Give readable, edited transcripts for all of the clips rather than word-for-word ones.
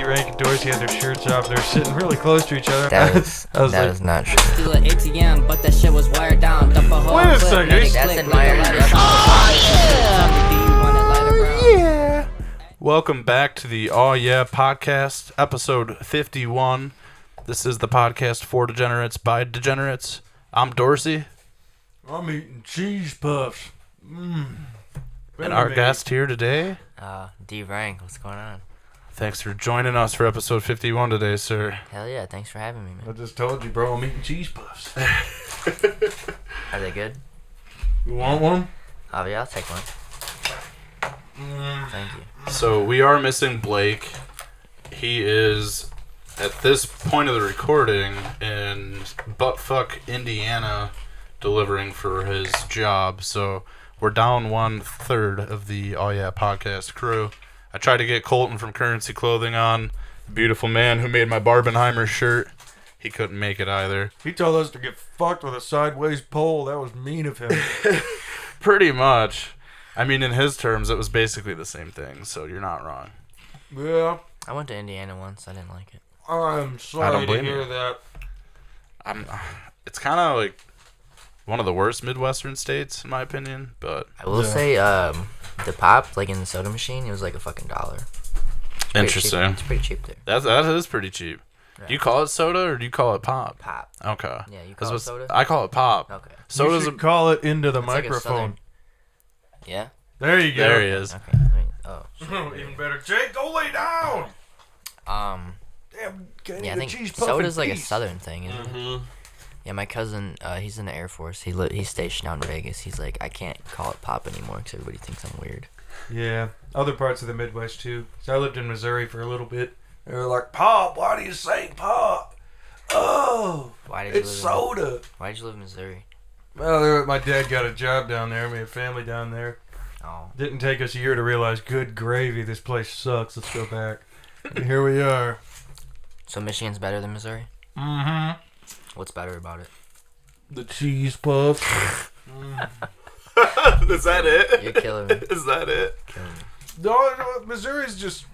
D-Rank and Dorsey had their shirts off. They're sitting really close to each other. That was not true. Still an ATM, but that shit was wired down. Dump a whole Wait a clip, second. make it That's click, in like my a area. lighter. Do you want it lighter brown? Yeah. Welcome back to the Oh Yeah podcast, episode 51. This is the podcast for degenerates by degenerates. I'm Dorsey, I'm eating cheese puffs. and our guest here today. D-Rank, what's going on? Thanks for joining us for episode 51 today, sir. Hell yeah, thanks for having me, I man. just told you, bro. I'm eating cheese puffs. Are they good? You want one? Oh yeah, I'll take one. Thank you. So we are missing Blake. He is, at this point of the recording, in buttfuck Indiana, delivering for his job. So we're down 1/3 of the Oh Yeah podcast crew. I tried to get Colton from Currency Clothing on, the beautiful man who made my Barbenheimer shirt. He couldn't make it either. He told us to get fucked with a sideways pole. That was mean of him. Pretty much. I mean, in his terms, it was basically the same thing, so you're not wrong. Yeah, I went to Indiana once. I didn't like it. I'm I sorry don't to blame hear you. that. It's kind of like one of the worst Midwestern states, in my opinion, but I will say, the pop, like in the soda machine, it was like a fucking $1. Pretty interesting. cheap. It's pretty cheap there. That is pretty cheap. Yeah. Do you call it soda or do you call it pop? Pop. Okay. Yeah, you 'Cause call it what's- soda? I call it pop. Okay. You Soda's should call it into the It's like a microphone. southern- Yeah? There you go. There he is. Okay. Oh. shit. Even better. Jake, go lay down. Damn, Yeah, I think soda's like a southern thing, isn't it? Yeah, my cousin, he's in the Air Force. He's stationed out in Vegas. He's like, I can't call it pop anymore because everybody thinks I'm weird. Yeah, other parts of the Midwest too. So I lived in Missouri for a little bit. They were like, "Pop, why do you say pop? Oh, Why did you it's live soda." Why did you live in Missouri? Well, my dad got a job down there. We had family down there. Oh. Didn't take us a year to realize, good gravy, this place sucks. Let's go back. And here we are. So Michigan's better than Missouri? Mm-hmm. What's better about it? The cheese puff. Is that it? You're killing me. Is that it? Killing me. No, Missouri's just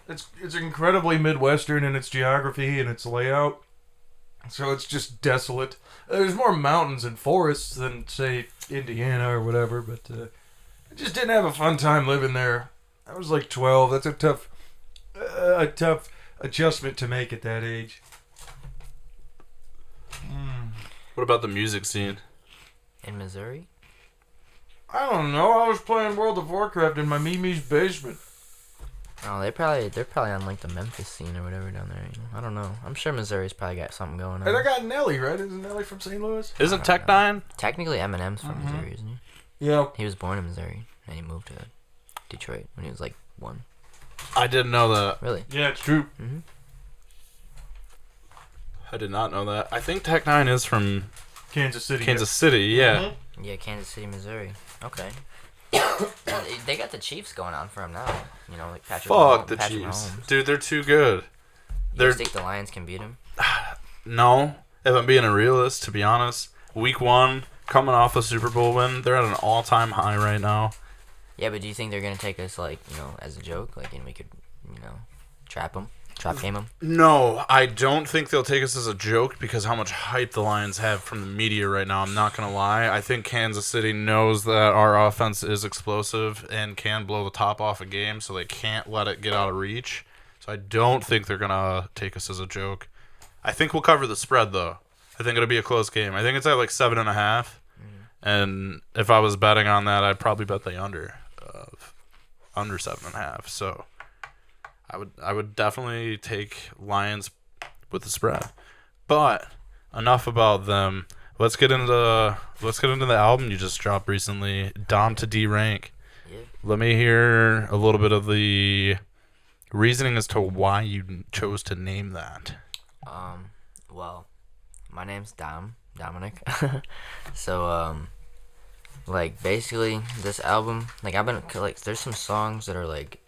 it's incredibly Midwestern in its geography and its layout. So it's just desolate. There's more mountains and forests than say Indiana or whatever, but I just didn't have a fun time living there. I was like 12. That's a tough adjustment to make at that age. What about the music scene? In Missouri? I don't know. I was playing World of Warcraft in my Mimi's basement. Oh, they're probably on like the Memphis scene or whatever down there. You know? I don't know. I'm sure Missouri's probably got something going on. And I got Nelly, right? Isn't Nelly from St. Louis? Isn't Tech Nine? Technically, Eminem's from Missouri, isn't he? Yeah. He was born in Missouri and he moved to Detroit when he was like 1. I didn't know that. Really? Yeah, it's true. Mm-hmm. I did not know that. I think Tech Nine is from Kansas City. Kansas City. Yeah. Yeah, Kansas City, Missouri. Okay. Well, they got the Chiefs going on for him now. You know, like Patrick. Fuck the Patrick Chiefs, Mahomes. dude. They're too good. You They're think the Lions can beat him? no. If I'm being a realist, to be honest, Week 1, coming off a Super Bowl win, they're at an all-time high right now. Yeah, but do you think they're gonna take us like as a joke, like, and we could trap game them? No, I don't think they'll take us as a joke because how much hype the Lions have from the media right now. I'm not going to lie. I think Kansas City knows that our offense is explosive and can blow the top off a game, so they can't let it get out of reach. So I don't think they're going to take us as a joke. I think we'll cover the spread, though. I think it'll be a close game. I think it's at like 7.5. And if I was betting on that, I'd probably bet the under 7.5. So I would definitely take Lions with the spread. But enough about them. Let's get into the album you just dropped recently, Dom to D-Rank. Yeah. Let me hear a little bit of the reasoning as to why you chose to name that. Well, my name's Dominic. So like basically this album, like I've been like there's some songs that are like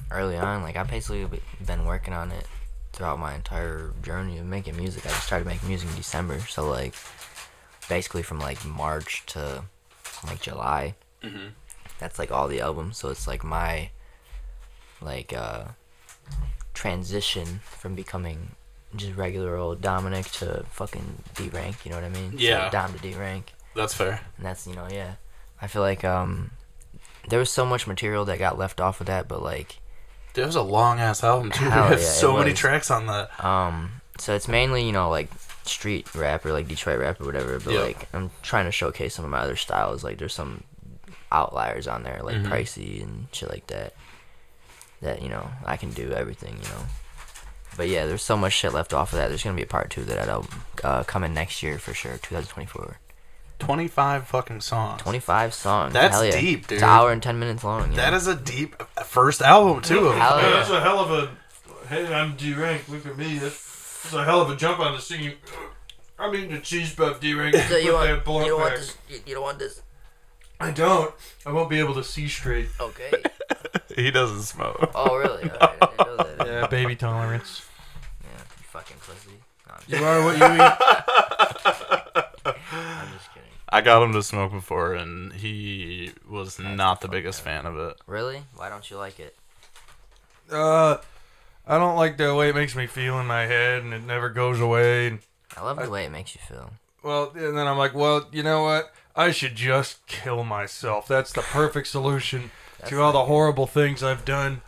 early on, like I've basically been working on it throughout my entire journey of making music. I just started making music in December, so like basically from like March to like July. That's like all the albums, so it's like my like transition from becoming just regular old Dominic to fucking D rank. You know what I mean? Yeah. So Dom to D rank, That's fair. and that's yeah. I feel like there was so much material that got left off of that, but like It was a long ass album too. Hell We have yeah, so it many was. tracks on that. so it's mainly like street rap or like Detroit rap or whatever, but Yeah. like I'm trying to showcase some of my other styles. Like there's some outliers on there like Pricey and shit like that I can do everything. But yeah, there's so much shit left off of that. There's gonna be a part 2 that'll coming next year for sure, 2024. 25 fucking songs. 25 songs. That's Hell yeah. deep, dude. It's an hour and 10 minutes long. That is a deep first album too. Hell yeah. That's a hell of a. Hey, I'm D rank. Look at me. That's a hell of a jump on the scene. I'm eating a cheese puff D rank. So you Put that don't blunt want back. this? You don't want this? I don't. I won't be able to see straight. Okay. He doesn't smoke. Oh really? Alright, I didn't know that. Yeah, baby tolerance. Yeah, you fucking pussy. No, I'm You are what you eat. I'm just kidding. I got him to smoke before, and he was not the biggest fan of it. Really? Why don't you like it? I don't like the way it makes me feel in my head, and it never goes away. And, I love the way it makes you feel. well, and then I'm like, well, you know what? I should just kill myself. That's the perfect solution to all the horrible things I've done.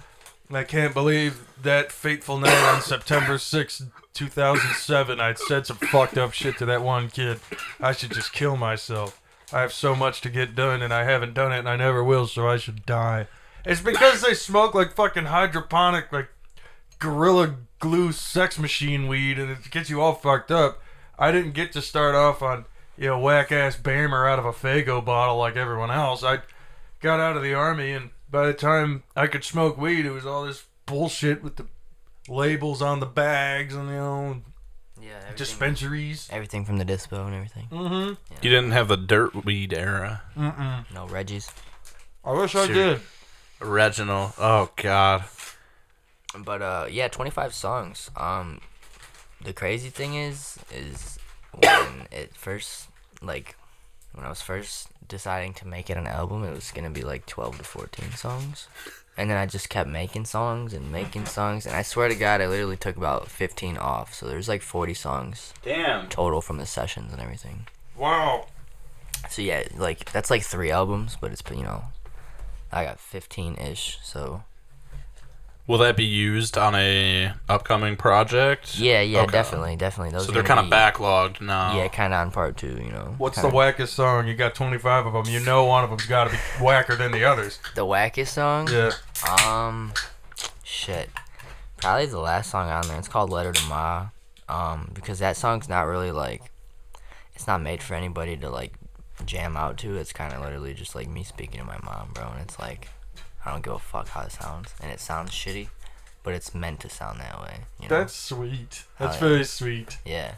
And I can't believe that fateful night on September 6th, 2007, I'd said some fucked up shit to that one kid. I should just kill myself. I have so much to get done, and I haven't done it, and I never will, so I should die. It's because they smoke like fucking hydroponic, like Gorilla Glue sex machine weed, and it gets you all fucked up. I didn't get to start off on, whack ass Bammer out of a Faygo bottle like everyone else. I got out of the army, and by the time I could smoke weed, it was all this bullshit with the labels on the bags and Yeah, everything, dispensaries. everything from the dispo and everything. Mm-hmm. You didn't have the dirt weed era. No Reggie's. I wish I Shoot. did. Reginald. Oh God. But yeah, 25 songs. The crazy thing is when when I was first deciding to make it an album, it was gonna be like 12 to 14 songs, and then I just kept making songs, and I swear to God, I literally took about 15 off. So there's like 40 songs Damn. total from the sessions and everything. Wow. So yeah, like that's like 3 albums, but it's I got 15-ish. So Will that be used on a upcoming project? yeah, Okay. definitely. Those So are they're gonna kind of backlogged now. Yeah, kind of on part 2. What's kinda. the wackest song? You got 25 of them. You know one of them's got to be whacker than the others. The wackest song? Yeah. Shit. Probably the last song on there. It's called Letter to Ma. Because that song's not really like, it's not made for anybody to like jam out to. It's kind of literally just like me speaking to my mom, bro. And it's like, I don't give a fuck how it sounds. And it sounds shitty, but it's meant to sound that way. That's sweet. That's Oh, yeah. very sweet. Yeah.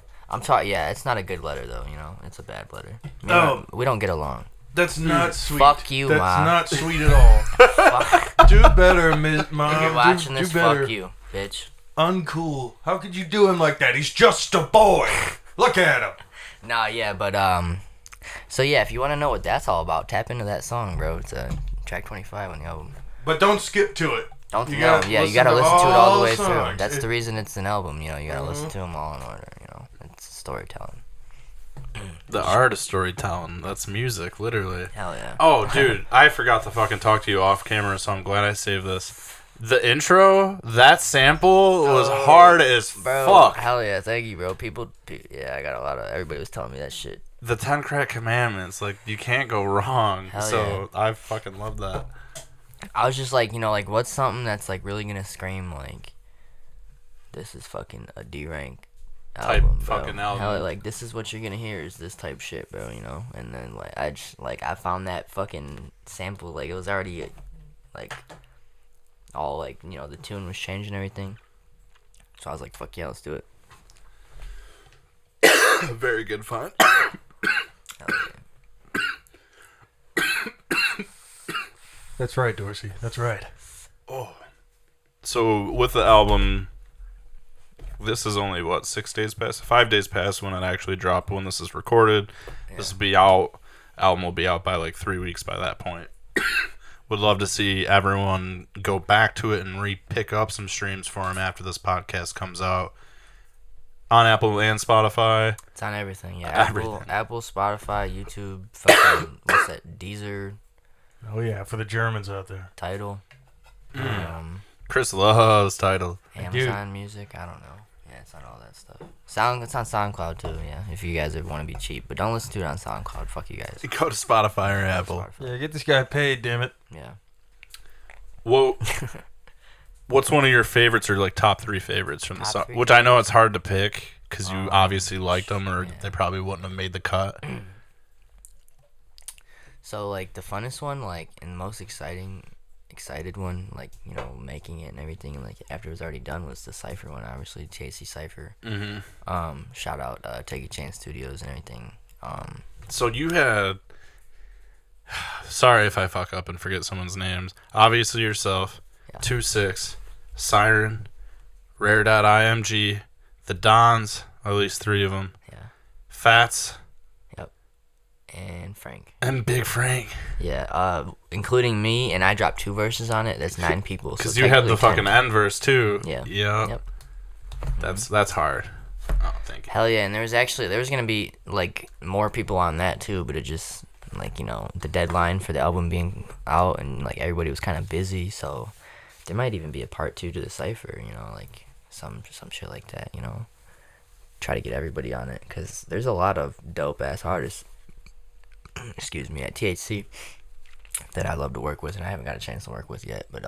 Yeah, it's not a good letter though, It's a bad letter. Oh. We don't get along. That's not sweet. Fuck you, That's Ma. not sweet at all. Fuck. Do better, Miss Mom. If you're watching do this, better. fuck you, bitch. Uncool. How could you do him like that? He's just a boy. Look at him. Nah, yeah, but so yeah, if you want to know what that's all about, tap into that song, bro. It's track 25 on the album. But don't skip to it. Don't You you gotta you listen gotta to listen to it all the way all through. songs. That's It- the reason it's an album. You gotta listen to them all in order. It's storytelling. The art of storytelling. That's music, literally. Hell yeah. Oh, dude, I forgot to fucking talk to you off camera, so I'm glad I saved this. The intro, that sample was hard as Bro, fuck. hell yeah, thank you, bro. Yeah, I got a lot of. Everybody was telling me that shit. The 10 Crack Commandments, like, you can't go wrong. Hell So I fucking love that. I was just like, like, what's something that's like really gonna scream like, this is fucking a D rank Type album, bro. fucking album. Hell, like, this is what you're gonna hear is this type shit, bro. And then like I found that fucking sample, like it was already like all like the tune was changing and everything. So I was like, fuck yeah, let's do it. Very good fun. Hell yeah. That's right, Dorsey. That's right. So with the album, this is only 6 days past, 5 days past when it actually dropped. When this is recorded, this will be out. Album will be out by like 3 weeks by that point. Would love to see everyone go back to it and pick up some streams for him after this podcast comes out. On Apple and Spotify. It's on everything, yeah. Everything. Apple, Spotify, YouTube, fucking, what's that, Deezer, Oh yeah, for the Germans out there. Tidal, Chris loves Tidal. Amazon Music, I don't know. Yeah, it's on all that stuff. It's on SoundCloud too, yeah, if you guys ever want to be cheap. But don't listen to it on SoundCloud, fuck you guys. Go to Spotify or Apple. Spotify. Yeah, get this guy paid, damn it. Yeah. Whoa. What's one of your favorites or like top 3 favorites from the Top song? 3 Which I know it's hard to pick because you obviously liked them or yeah. they probably wouldn't have made the cut. So, like, the funnest one, like, and most excited one, like, you know, making it and everything, like, after it was already done was the Cypher one, obviously, THC Cypher. Mm-hmm. Shout out Take A Chance Studios and everything. So you had... Sorry if I fuck up and forget someone's names. Obviously yourself, Yeah. 2-6, Siren, Rare.img, the Dons, at least 3 of them, Yeah. Fats, And Frank. and Big Frank. Yeah, including me, and I dropped 2 verses on it. That's 9 people. Because so you had the technically fucking 10. end verse too. Yeah. Yep. That's hard. Oh, thank you. Hell yeah, and there was gonna be like more people on that too, but it just like, you know, the deadline for the album being out and like everybody was kind of busy, so there might even be a part 2 to the cipher, you know, like some shit like that, you know. Try to get everybody on it because there's a lot of dope ass artists. Excuse me, at THC that I love to work with and I haven't got a chance to work with yet, but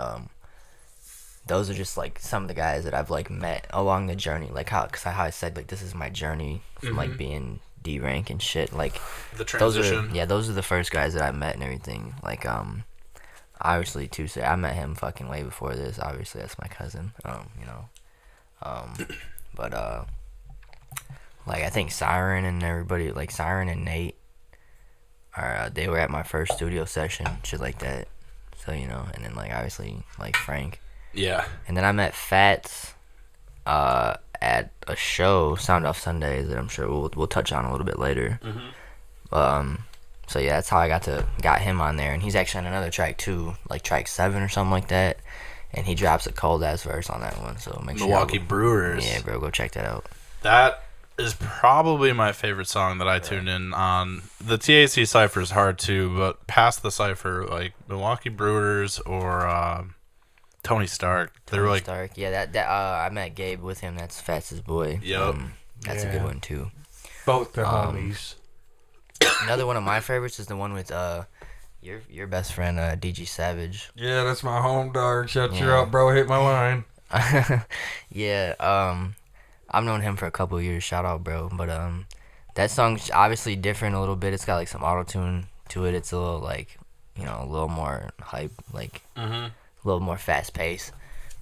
those are just like some of the guys that I've like met along the journey, like how I said like this is my journey from like being D rank and shit, like The those transition. are the first guys that I met and everything, like obviously Tuesday I met him fucking way before this, obviously that's my cousin, you know, but like I think Siren and everybody, like Siren and Nate are they were at my first studio session, shit like that, so you know, and then like obviously like Frank. Yeah. And then I met Fats at a show, Sound Off Sundays, that I'm sure we'll touch on a little bit later. So yeah, that's how I got him on there, and he's actually on another track too, like track 7 or something like that. And he drops a cold ass verse on that one, so make sure Milwaukee Brewers. Yeah, bro, go check that out. That is probably my favorite song that I tuned in on. The THC Cypher is hard too, but past the Cypher, like Milwaukee Brewers or Tony Stark, they were like, Stark, yeah, that I met Gabe with him. That's Fats' boy. Yup. That's a good one too. Both the homies. Another one of my favorites is the one with your best friend DG Savage. Yeah, that's my home dog. Shut you Yeah. up, bro. Hit my line. Yeah, I've known him for a couple of years. Shout out, bro. But that song's obviously different a little bit. It's got like some auto tune to it. It's a little like, you know, a little more hype, like a little more fast pace.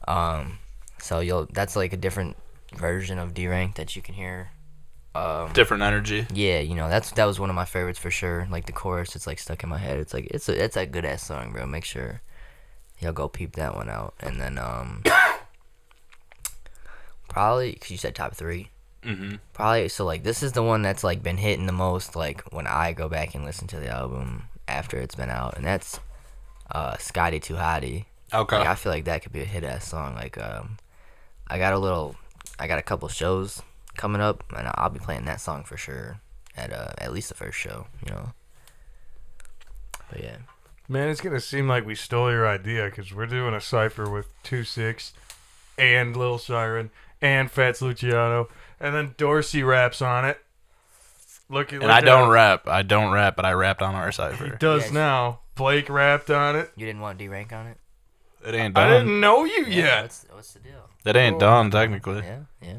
So that's like a different version of D Rank that you can hear. different energy. Yeah, you know, that was one of my favorites for sure. Like the chorus, it's like stuck in my head. It's like it's a good ass song, bro. Make sure y'all go peep that one out. And then probably because you said top 3. Probably so like this is the one that's like been hitting the most. Like when I go back and listen to the album after it's been out, and that's Scotty Too Hottie. Okay. Like, I feel like that could be a hit ass song. Like I got a couple shows coming up, and I'll be playing that song for sure at least the first show, you know. But yeah, Man, it's gonna seem like we stole your idea because we're doing a cipher with 2-6 and Lil Siren and Fats Luciano, and then Dorsey raps on it. Look, And I don't rap, but I rapped on our He Cypher. does Yes. now. Blake rapped on it. you didn't want D Rank on it. It ain't I done. didn't know you yet. What's the deal? It ain't done, technically. Yeah.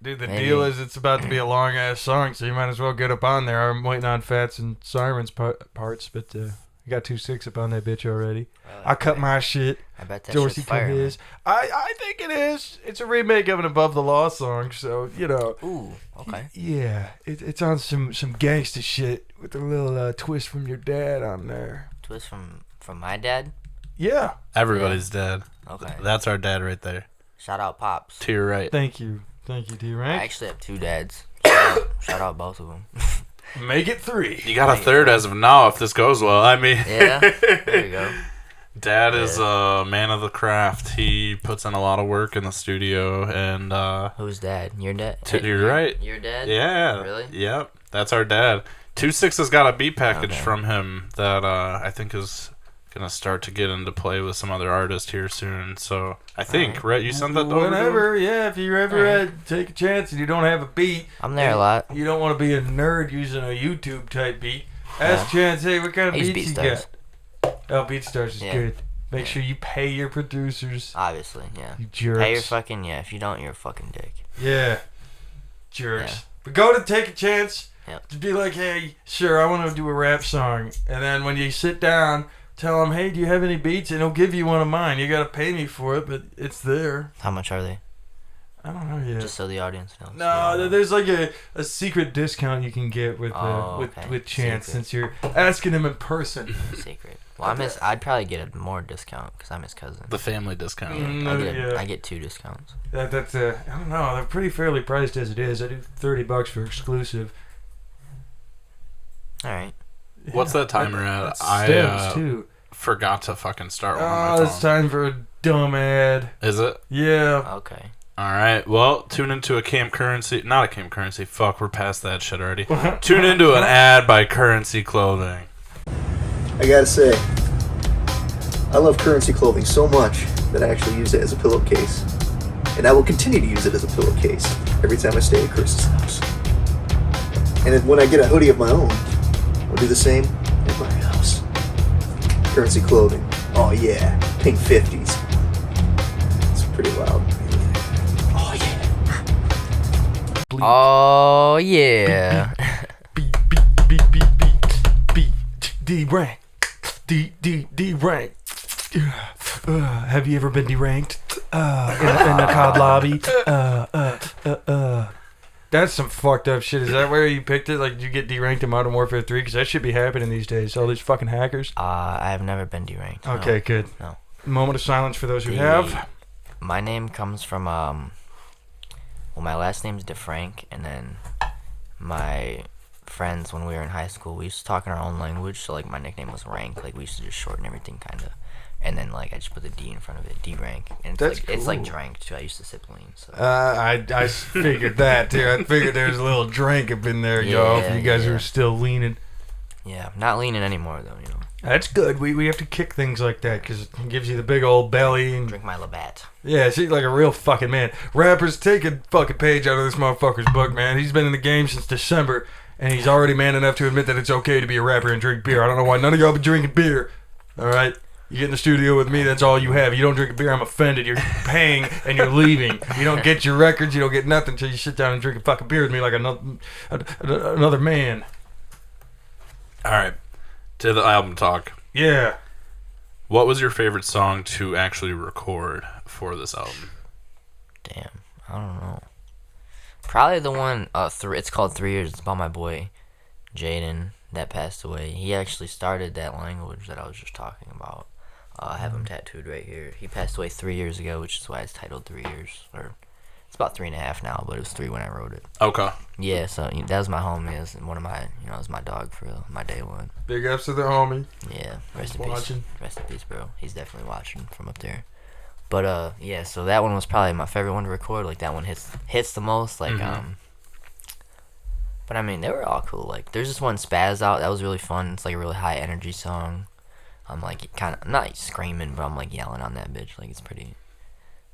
Dude, the Maybe. deal is it's about to be a long ass song, so you might as well get up on there. I'm waiting on Fats and Siren's parts, but you got 2-6 up on that bitch already. I cut my shit. I bet that Dorsey shit's cut fire. man. his. I think it is. It's a remake of an Above the Law song, so you know. Ooh, okay. Yeah, it's on some gangsta shit with a little twist from your dad on there. Twist from my dad. Yeah, Everybody's dead. Okay. That's our dad right there. Shout out Pops. To your right. thank you, I D-Rank. actually have 2 dads. Shout out both of them. Make it 3. You got a third as of now if this goes well. I mean, Yeah. There you go. Dad is a man of the craft. He puts in a lot of work in the studio, and Who's dad? Your dad? you're right. Your dad? Yeah. Really? Yep. That's our dad. 2-6 has got a beat package Okay. from him that I think is gonna start to get into play with some other artists here soon. So I think, right? You sent that over to him? Whenever, yeah. If you ever take a chance and you don't have a beat, I'm there a lot. you don't want to be a nerd using a YouTube type beat. Ask Chance, hey, what kind of I use beats you BeatStars. got? Oh, BeatStars is Yeah. good. Make sure you pay your producers. Obviously, yeah. You jerks. Pay your fucking, yeah. If you don't, you're a fucking dick. Yeah. Jerks. Yeah. But go to take a chance Yep. to be like, hey, sure, I want to do a rap song. And then when you sit down, tell them, hey, do you have any beats? And he'll give you one of mine. You got to pay me for it, but it's there. How much are they? I don't know yet. Just so the audience knows. No, there's like a secret discount you can get with okay. with Chance Secret. since you're asking him in person. Secret. Well, I'd probably get a more discount because I'm his cousin. The family discount. Mm, I get 2 discounts. That's I don't know. They're pretty fairly priced as it is. I do $30 for exclusive. All right. What's that timer at? That's I stems too. forgot to fucking start one on Oh, my phone. it's time for a dumb ad. Is it? Yeah. Okay. All right. Well, tune into a Camp Currency. Not a Camp Currency. Fuck, we're past that shit already. Tune into an ad by Currency Clothing. I gotta say, I love Currency Clothing so much that I actually use it as a pillowcase. And I will continue to use it as a pillowcase every time I stay at Chris's house. And then when I get a hoodie of my own, I'll do the same at my house. Currency Clothing. Oh yeah, pink 50s. It's pretty loud. Oh yeah. Oh yeah. B D rank. D rank. Have you ever been deranked? In a COD lobby? That's some fucked up shit. Is that where you picked it? Like, did you get deranked in Modern Warfare 3? Because that should be happening these days. All these fucking hackers. I have never been deranked. no. Okay, good. No. Moment of silence for those who The- have. My name comes from well, my last name's DeFrank, and then my friends when we were in high school, we used to talk in our own language. So like my nickname was Rank. Like we used to just shorten everything kind of. And then like I just put the D in front of it, D rank. And That's it's like cool. drank too. I used to sip lean. So I figured that, too. I figured there was a little drink up in there, y'all, Yeah, for you guys who yeah. are still leaning. yeah, not leaning anymore though. You know, That's good. We have to kick things like that because it gives you the big old belly. And drink my Labatt. yeah, see, like a real fucking man. Rappers, take a fucking page out of this motherfucker's book, man. He's been in the game since December, and he's already man enough to admit that it's okay to be a rapper and drink beer. I don't know why none of y'all been drinking beer. All right? You get in the studio with me, that's all you have. You don't drink a beer, I'm offended. You're paying and you're leaving. You don't get your records, you don't get nothing until you sit down and drink a fucking beer with me like another man. All right. To the album talk. Yeah. What was your favorite song to actually record for this album? Damn, I don't know. Probably the one. It's called 3 Years. It's about my boy, Jaden, that passed away. He actually started that language that I was just talking about. I have him tattooed right here. He passed away 3 years ago, which is why it's titled 3 Years. Or it's about 3.5 now, but it was 3 when I wrote it. Okay. Yeah, so that was my homie. It was one of my, it was my dog for real, my day one. Big ups to the homie. Yeah, rest He's in watching. peace. Rest in peace, bro. He's definitely watching from up there. But yeah, so that one was probably my favorite one to record. Like that one hits the most. Like but I mean they were all cool. Like there's this one Spaz Out that was really fun. It's like a really high energy song. I'm like kind of not screaming, but I'm like yelling on that bitch. Like it's pretty.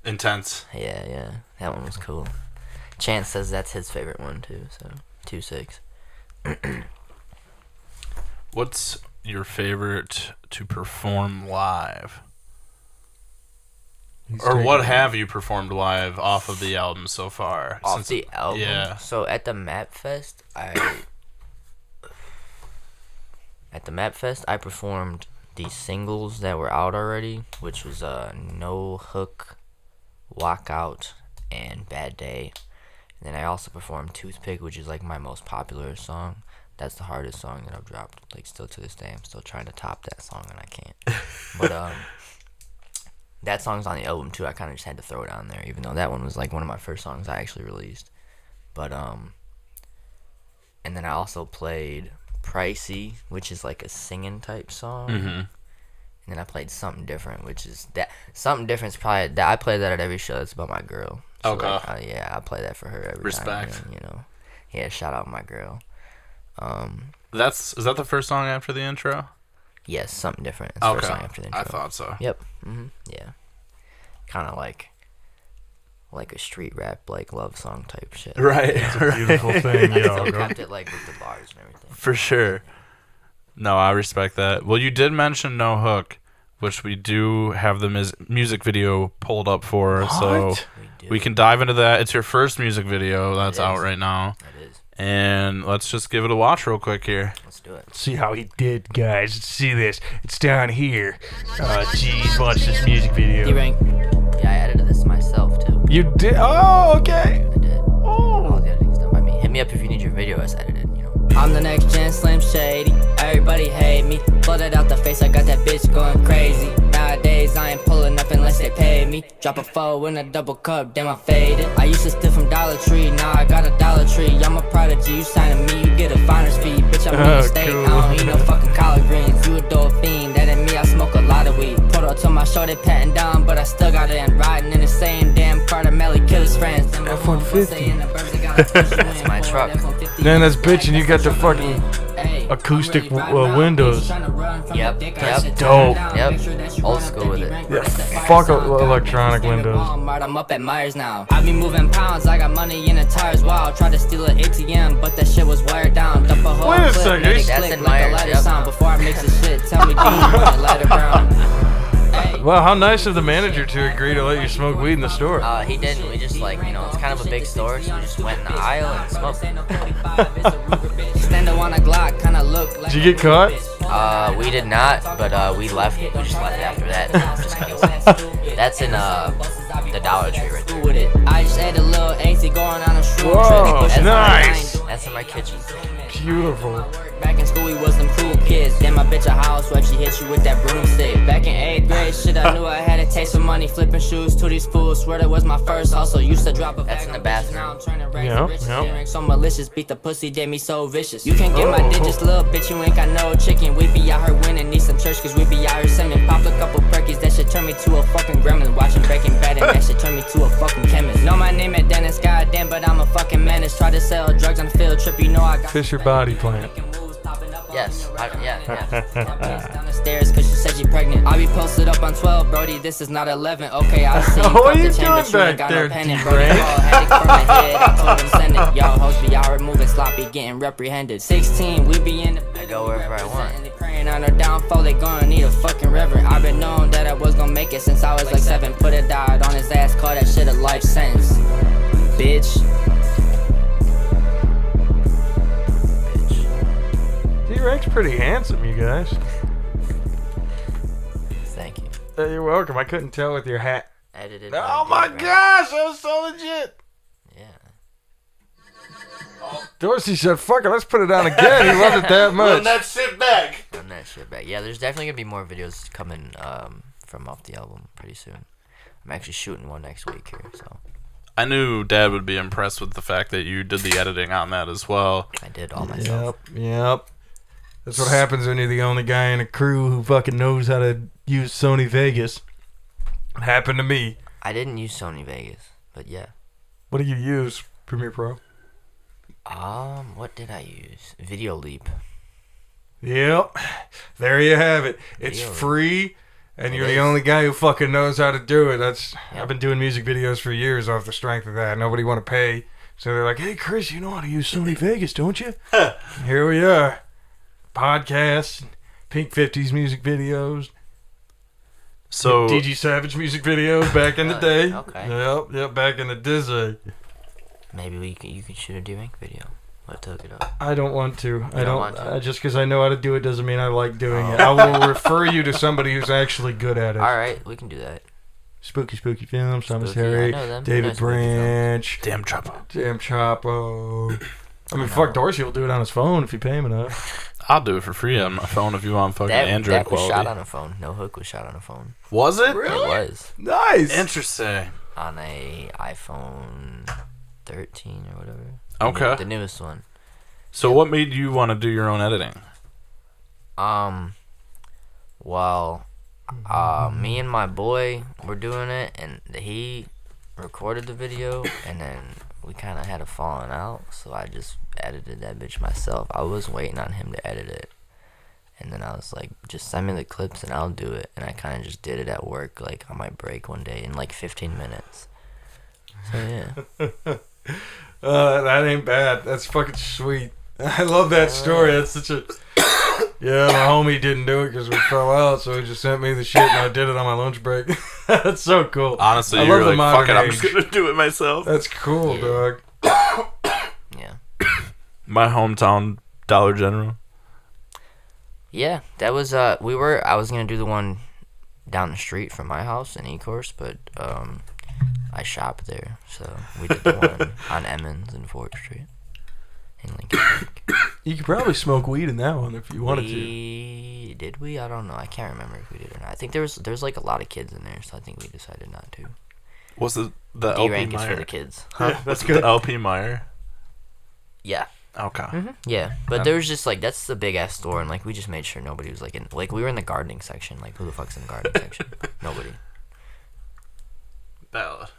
Intense. Yeah, that one was cool. Chance says that's his favorite one too. So 2-6. What's your favorite to perform live? Or what have you performed live off of the album so far? Off the album. Yeah. So at the Map Fest, I performed the singles that were out already, which was No Hook, Walkout, and Bad Day. And then I also performed Toothpick, which is like my most popular song. That's the hardest song that I've dropped. Like still to this day, I'm still trying to top that song and I can't. But that song's on the album too. I kind of just had to throw it on there, even though that one was like one of my first songs I actually released. But and then I also played Pricey, which is like a singing type song. Mm-hmm. and then I played something different, which is that something different is probably that I play that at every show. That's about my girl. So Okay. like, yeah, I play that for her every Respect. time. You know, yeah, shout out my girl. Is that the first song after the intro? Yes, something different. It's the first song after the intro. I thought so. Yep. Yeah. Kind of like a street rap, like love song type shit. Right. Beautiful thing, Still yo. kept it like with the bars and everything. For sure. No, I respect that. Well, you did mention No Hook, which we do have the music video pulled up for, so we can dive into that. It's your first music video that's out right now. It is. And let's just give it a watch real quick here. Let's do it. See how he did, guys. See this. It's down here. Oh, jeez. Watch this music video. D-Rank. Yeah, I edited this myself too. You did? Oh, okay. I did. All Oh. the editing's done by me. Hit me up if you need your video as edited. You know. I'm the next gen Slim Shady. Everybody hate me. Flooded out the face, I got that bitch going crazy. Nowadays, I ain't pulling up unless they pay me. Drop a 4 in a double cup, damn I faded. I used to steal from Dollar Tree, now I got a Dollar Tree. I'm a prodigy, you signing me, you get a finder's fee. Bitch, I'm in state, cool. I don't eat no fucking collard greens. You a dope fiend, that ain't me, I smoke a lot of weed. Photo to my show, they patting down, but I still got it. And riding in the same damn car that Melly kill his friends. F-150. That's my truck. Man, that's bitchin', you got the fucking acoustic windows. Yep. Dope. Yep. Old school with it. Yeah, fuck electronic windows. I'm up at Myers now. I be moving pounds, I got money in the tires. Wow, tried to steal an ATM, but that shit was wired down. Dump a whole Wait a clip, second. make it That's click in like a Myers, lighter yep. sound. Before I mix the shit, tell me do you want it lighter brown? Hey. Well, how nice of the manager to agree to let you smoke weed in the store. He didn't. We just like, you know, it's kind of a big store, so we just went in the aisle and smoked. Stand up on a Glock, kinda look like Did you get caught? We did not, but we left. We just left after that. Just 'cause. That's in the Dollar Tree right there. with it. I just ate a little AC going on a shroom Whoa, trip. Pushing nice. That's in my kitchen. Beautiful. Back in school, we was them cool kids. Then my bitch a housewife, she hit you with that broomstick. Back in 8th grade, shit, I knew I had a taste for money. Flipping shoes to these fools, swear that was my first hustle. Used to drop a That's bag in the on bitches, bathroom. now I'm trying to raise Yeah, the riches. yeah. Earrings so malicious, beat the pussy, did me so vicious. You can't get my digits, little bitch, you ain't got no chicken. We be out here winning, need some church, cause we be out here singing. Popped a couple perkies, that shit turn me to a fucking gremlin. Watching Breaking Bad, and that shit turn me to a fucking chemist. Know my name at Dennis, goddamn, but I'm a fucking menace. Try to sell drugs on the field trip, you know I got Fisher Body Plant. Yes. Yeah. down the stairs cause she said she pregnant. I be posted up on 12, Brody, this is not 11. Okay, I see you. What are you the chain, doing but you ain't back got there, no pennant. D-Brain? Brody called, had it from my head. I told him send it. Y'all hoes be out here moving sloppy, getting reprehended. 16, we be in the I go wherever I want. and they praying on her downfall, they gonna need a fucking reverend. I've been known that I was gonna make it since I was like 7. Put a dot on his ass, call that shit a life sentence. Bitch. T-Rex pretty handsome, you guys. Thank you. You're welcome. I couldn't tell with your hat. Edited. Oh by my Dave gosh, that was so legit. Yeah. Dorsey said, fuck it, let's put it on again. He loved it that much. sit back. Run that shit back. Yeah, there's definitely gonna be more videos coming from off the album pretty soon. I'm actually shooting one next week here, so I knew Dad would be impressed with the fact that you did the editing on that as well. I did all myself. Yep. That's what happens when you're the only guy in a crew who fucking knows how to use Sony Vegas. It happened to me. I didn't use Sony Vegas, but yeah. What do you use, Premiere Pro? What did I use? Video Leap. Yep. There you have it. It's Really? free, and It you're the is. only guy who fucking knows how to do it. That's Yep. I've been doing music videos for years off the strength of that. Nobody want to pay. So they're like, hey, Chris, you know how to use Sony Vegas, don't you? Here we are. Podcasts, Pink 50s music videos, So DG Savage music videos back in the day. Okay. Yep, back in the Disney. Maybe you can shoot a D-Rank video. Let's hook it up. I don't want to. I don't don't. want to? Just because I know how to do it doesn't mean I like doing it. I will refer you to somebody who's actually good at it. All right, we can do that. Spooky Films, Thomas Spooky, I Harry, know them. I know David Spooky Films. Branch, damn trouble. Damn Chapo. I mean, fuck, Dorsey will do it on his phone if you pay him enough. I'll do it for free on my phone if you want fucking Android that was quality. shot on a phone. No Hook was shot on a phone. Was it? It was Nice. Interesting. on a iPhone 13 or whatever. Okay. The newest one. So what made you want to do your own editing? Well, Me and my boy were doing it, and he recorded the video, and then we kind of had a falling out, so I just edited that bitch myself. I was waiting on him to edit it, and then I was like, just send me the clips and I'll do it, and I kind of just did it at work, like on my break one day in like 15 minutes. So yeah. That ain't bad. That's fucking sweet. I love that story. That's such a... Yeah, my homie didn't do it because we fell out, so he just sent me the shit and I did it on my lunch break. That's so cool. Honestly, I you're love the like, fuck it, modern I'm just age. gonna do it myself. That's cool, Yeah. dog. Yeah. My hometown Dollar General. Yeah, that was I was gonna do the one down the street from my house in Ecorse, but I shop there, so we did the one on Emmons and 4th Street in Lincoln Park. You could probably smoke weed in that one if you wanted to. Did we? I don't know. I can't remember if we did or not. I think there's like a lot of kids in there, so I think we decided not to. Was it the D LP rank is for Meyer? the kids. Yeah, that's Was it good. The LP Meyer. Yeah. Okay. Yeah, but there was just like that's the big ass store, and like we just made sure nobody was like in like we were in the gardening section. Like who the fuck's in the gardening section? Nobody. Valid.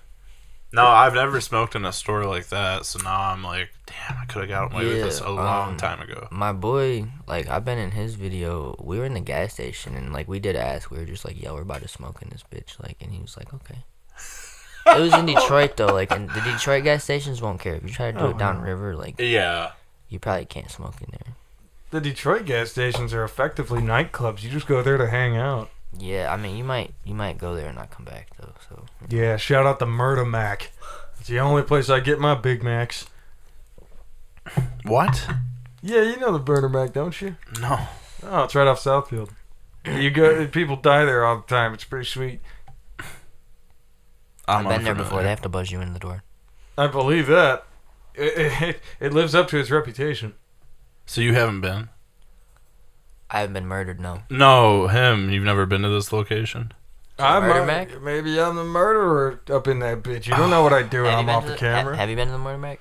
No, I've never smoked in a store like that, so now I'm like, damn, I could have gotten away with this a long time ago. My boy, like I've been in his video. We were in the gas station, and like we did ask. We were just like, "Yo, we're about to smoke in this bitch." Like, and he was like, "Okay." It was in Detroit though. Like, and the Detroit gas stations won't care if you try to do it downriver. Like, Yeah. you probably can't smoke in there. The Detroit gas stations are effectively nightclubs. You just go there to hang out. Yeah, I mean, you might go there and not come back though. So Yeah, shout out the Murda Mac. It's the only place I get my Big Macs. What? Yeah, you know the Murda Mac, don't you? No. Oh, it's right off Southfield. You go. People die there all the time. It's pretty sweet. I've been there before. They have to buzz you in the door. I believe that. It lives up to its reputation. So you haven't been? I haven't been murdered. No. No, him. You've never been to this location? Murder Mac? Maybe I'm the murderer up in that bitch. You don't know what I do when I'm off the camera. Have you been to the Murder Mac?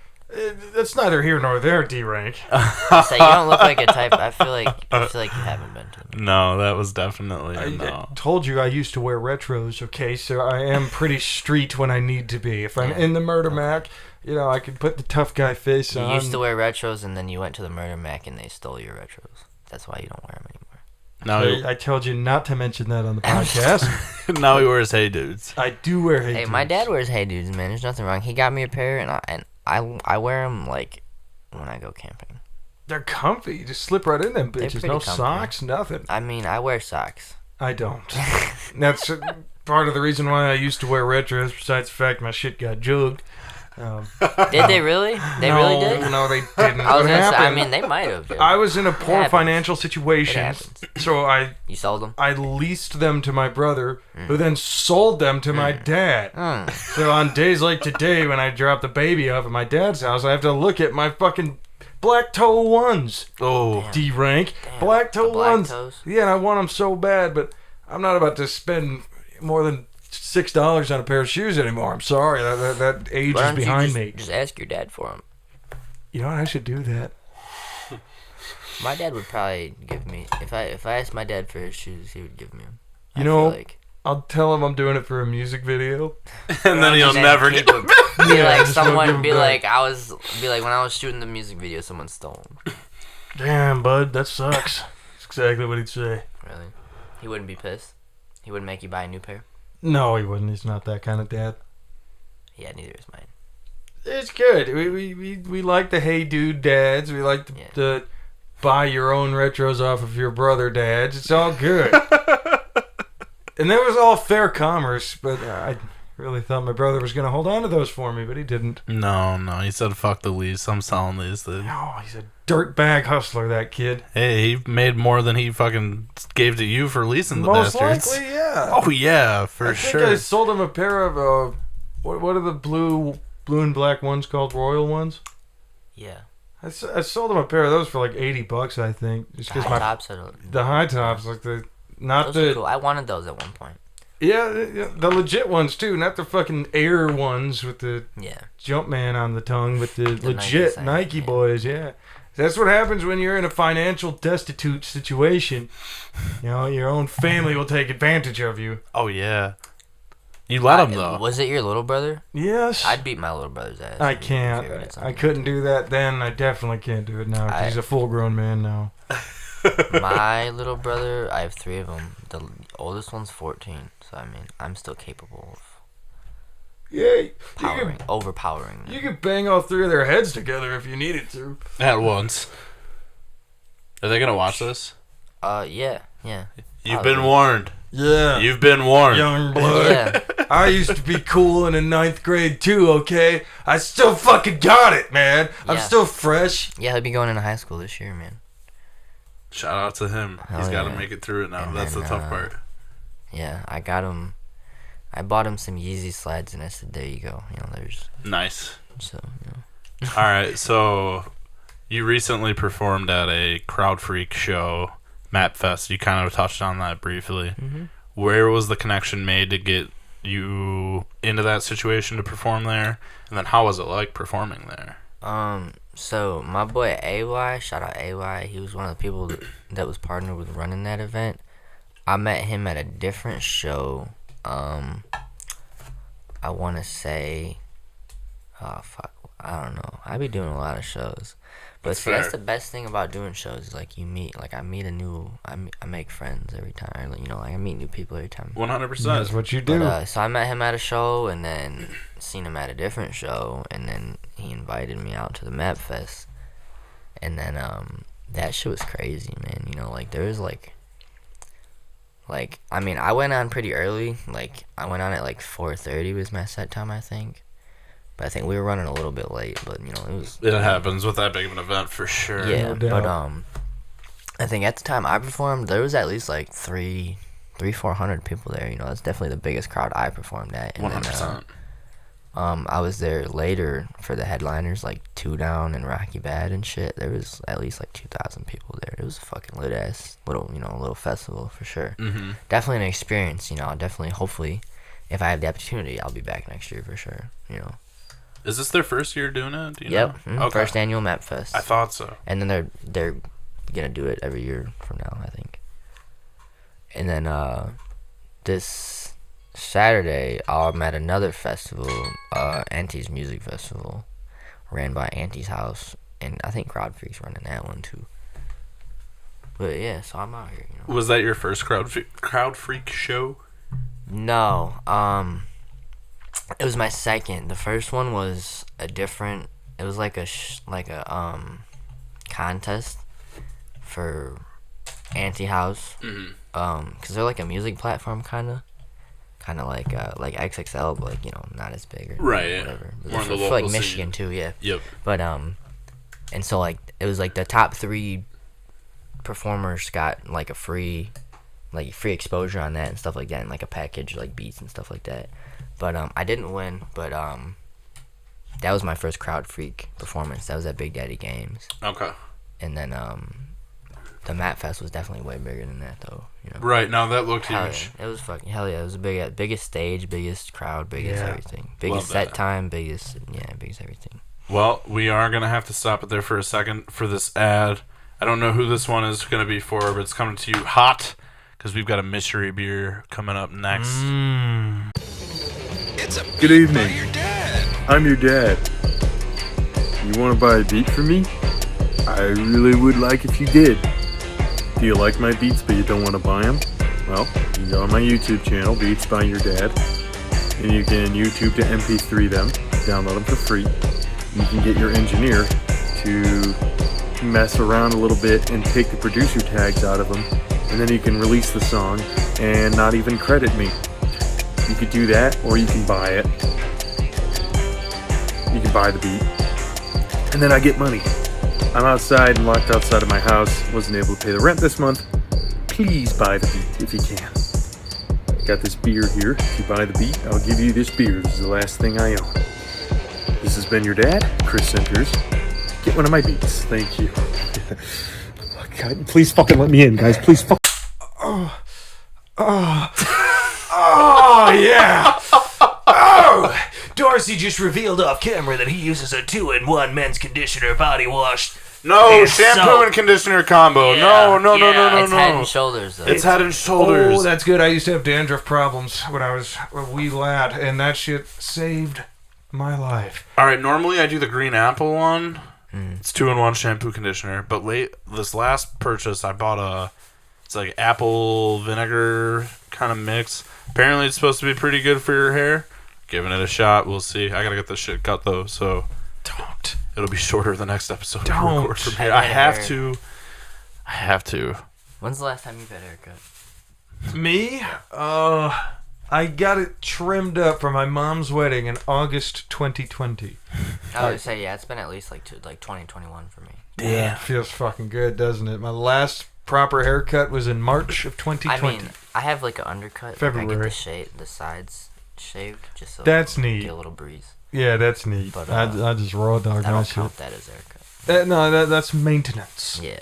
That's neither here nor there, D-Rank. So you don't look like a type. I feel like you haven't been to them. No, that was definitely a I no. told you I used to wear retros, okay? So I am pretty street when I need to be. If I'm Yeah. in the Murder Mac, you know, I can put the tough guy face You on. used to wear retros, and then you went to the Murder Mac, and they stole your retros. That's why you don't wear them anymore. Now I told you not to mention that on the podcast. now he wears Hey Dudes. I do wear Hey Hey, Dudes. my dad wears Hey Dudes, man. There's nothing wrong. He got me a pair, and I wear them like when I go camping. They're comfy. You just slip right in them They're bitches. pretty No comfy. socks, nothing. I mean, I wear socks. I don't. That's part of the reason why I used to wear retros, besides the fact my shit got jugged. Did they really? They no, really did? No, they didn't. I was What gonna say. I happened? mean, they might have. I was in a poor happens. financial It situation, happens. so You sold them. I leased them to my brother, who then sold them to my dad. Mm. So on days like today, when I drop the baby off at my dad's house, I have to look at my fucking black toe ones. Oh. D rank black toe the black ones. toes. Yeah, and I want them so bad, but I'm not about to spend more than $6 on a pair of shoes anymore. I'm sorry, that age Why is don't you behind just, me. Just ask your dad for them. You know what? I should do that. My dad would probably give me if I asked my dad for his shoes, he would give me them. You know, I'll tell him I'm doing it for a music video. And then he'll never get them. Be Yeah, like just don't give someone. 'em Be back. like when I was shooting the music video, someone stole them. Damn, bud, that sucks. That's exactly what he'd say. Really? He wouldn't be pissed. He wouldn't make you buy a new pair. No, he wouldn't. He's not that kind of dad. Yeah, neither is mine. It's good. We like the hey dude dads. We like the buy your own retros off of your brother dads. It's all good. And that was all fair commerce, but I really thought my brother was going to hold on to those for me, but he didn't. No, he said fuck the lease. I'm selling these things. Oh, he's a dirtbag hustler, that kid. Hey, he made more than he fucking gave to you for leasing the Most bastards. likely, yeah. Oh yeah, for I think sure. I sold him a pair of what are the blue and black ones called? Royal ones. Yeah. I sold him a pair of those for like $80, I think. Just because High tops are the high tops, like the not those are the cool. I wanted those at one point. yeah the legit ones too, not the fucking Air ones with the Yeah. Jumpman on the tongue, with the The Nike legit sign, Nike yeah. boys. Yeah, That's what happens when you're in a financial destitute situation. You know, your own family will take advantage of you. Oh, yeah. You let him, though. Was it your little brother? Yes. I'd beat my little brother's ass. I if he can't. ever did I something. couldn't do that then. I definitely can't do it now. 'Cause he's a full-grown man now. My little brother, I have 3 of them. The oldest one's 14, so I mean, I'm still capable of Yeah, overpowering them. you could bang all 3 of their heads together if you needed to. At once. Are they going to watch this? Yeah. You've been warned. Yeah. You've been warned. Young blood. Yeah. I used to be cool in the 9th grade too, okay? I still fucking got it, man. I'm Yeah. still fresh. Yeah, he'll be going into high school this year, man. Shout out to him. Hell He's got to yeah. make it through it now. And That's then, the tough part. Yeah, I got him. I bought him some Yeezy slides, and I said, "There you go." You know, there's Nice. so. You know. All right, so you recently performed at a Crowd Freak show, Map Fest. You kind of touched on that briefly. Mm-hmm. Where was the connection made to get you into that situation to perform there? And then how was it like performing there? So my boy AY, shout out AY, he was one of the people that was partnered with running that event. I met him at a different show. I want to say, oh fuck, I don't know. I be doing a lot of shows, but That's see, that's fair. the best thing about doing shows is like you meet, like I make friends every time. Like, you know, like I meet new people every time. 100%. That's what you do. But, so I met him at a show, and then seen him at a different show, and then he invited me out to the Map Fest, and then that shit was crazy, man. You know, like there was like I mean, I went on pretty early. Like I went on at like 4:30 was my set time, I think. But I think we were running a little bit late. But you know, it was It happens with that big of an event for sure. yeah. No doubt. But I think at the time I performed, there was at least like 400 people there. You know, that's definitely the biggest crowd I performed at. And 100%. then, I was there later for the headliners, like Two Down and Rocky Bad and shit. There was at least like 2,000 people there. It was a fucking lit ass little festival for sure. Mm-hmm. Definitely an experience. You know, definitely. Hopefully, if I have the opportunity, I'll be back next year for sure. You know. Is this their first year doing it? Do you Yep. know? Okay. First annual Map Fest. I thought so. And then they're gonna do it every year from now, I think. And then this Saturday I'm at another festival, Auntie's Music Festival, ran by Auntie's House, and I think Crowd Freak's running that one too. But yeah, so I'm out here, you know. Was that your first Crowd Freak show? No, it was my second. The first one was a different. It was like a contest for Anti-House. Mm-hmm. Cause they're like a music platform, kind of like XXL, but like, you know, not as big or Right, whatever. But more in for, the for like local scene. Michigan too, yeah. Yep. But and so like it was like the top 3 performers got like a free exposure on that and stuff like that, and like a package like beats and stuff like that. But I didn't win, but that was my first Crowd Freak performance. That was at Big Daddy Games. Okay. And then the Map Fest was definitely way bigger than that though, you know. Right, now that looked Hell huge. yeah. It was fucking hell yeah. It was the biggest stage, biggest crowd, biggest Yeah. everything. Biggest Love set that. time, biggest everything. Well, we are going to have to stop it there for a second for this ad. I don't know who this one is going to be for, but it's coming to you hot because we've got a mystery beer coming up next. Good evening. I'm your dad. You want to buy a beat from me? I really would like if you did. Do you like my beats but you don't want to buy them? Well, you can go on my YouTube channel, Beats by Your Dad, and you can YouTube to MP3 them, download them for free. You can get your engineer to mess around a little bit and take the producer tags out of them, and then you can release the song and not even credit me. You could do that, or you can buy it. You can buy the beat, and then I get money. I'm outside and locked outside of my house, wasn't able to pay the rent this month. Please buy the beat if you can. Got this beer here. If you buy the beat, I'll give you this beer. This is the last thing I own. This has been your dad, Chris Centers. Get one of my beats. Thank you. Oh, God, please fucking let me in, guys. Please fuck. Oh, yeah. Oh, Dorsey just revealed off camera that he uses a 2-in-1 men's conditioner body wash. No, It's shampoo so- and conditioner combo. Yeah, No. It's Head and Shoulders though. It's Head and Shoulders. Oh, that's good. I used to have dandruff problems when I was a wee lad, and that shit saved my life. All right, normally I do the green apple one. Mm. It's 2-in-1 shampoo conditioner. But this last purchase, I bought it's like apple vinegar kind of mix. Apparently, it's supposed to be pretty good for your hair. Giving it a shot. We'll see. I gotta get this shit cut though, so Don't. it'll be shorter the next episode. we Don't. record from here. I I have hair. to. I have to. When's the last time you've had a haircut? Me? I got it trimmed up for my mom's wedding in August 2020. I would say it's been at least like 2021 for me. Yeah, feels fucking good, doesn't it? My last proper haircut was in March of 2020. I mean, I have like an undercut. Like, I February. get the sides shaved just so That's I can neat. get a little breeze. Yeah, that's neat. But, I just raw dog I my don't shit. count that as a haircut. No, that's maintenance. Yeah.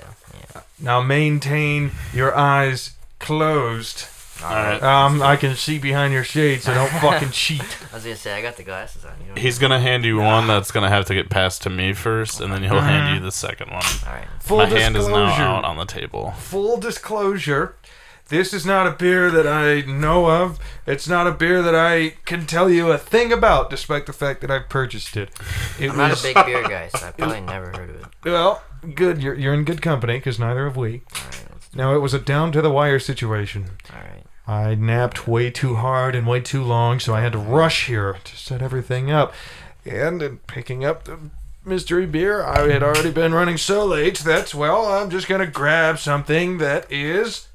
Now maintain your eyes closed. All right. I can see behind your shades, so don't fucking cheat. I was gonna say I got the glasses on. You know? He's gonna hand you one that's gonna have to get passed to me first, and then he'll hand you the second one. All right. Full My disclosure. hand is now out on the table. Full disclosure. This is not a beer that I know of. It's not a beer that I can tell you a thing about, despite the fact that I've purchased it. I'm not a big beer guy, so I probably never heard of it. Well, good. You're in good company, because neither have we. All right. Now, it was a down-to-the-wire situation. All right. I napped way too hard and way too long, so I had to rush here to set everything up. And in picking up the mystery beer, I had already been running so late that, well, I'm just going to grab something that is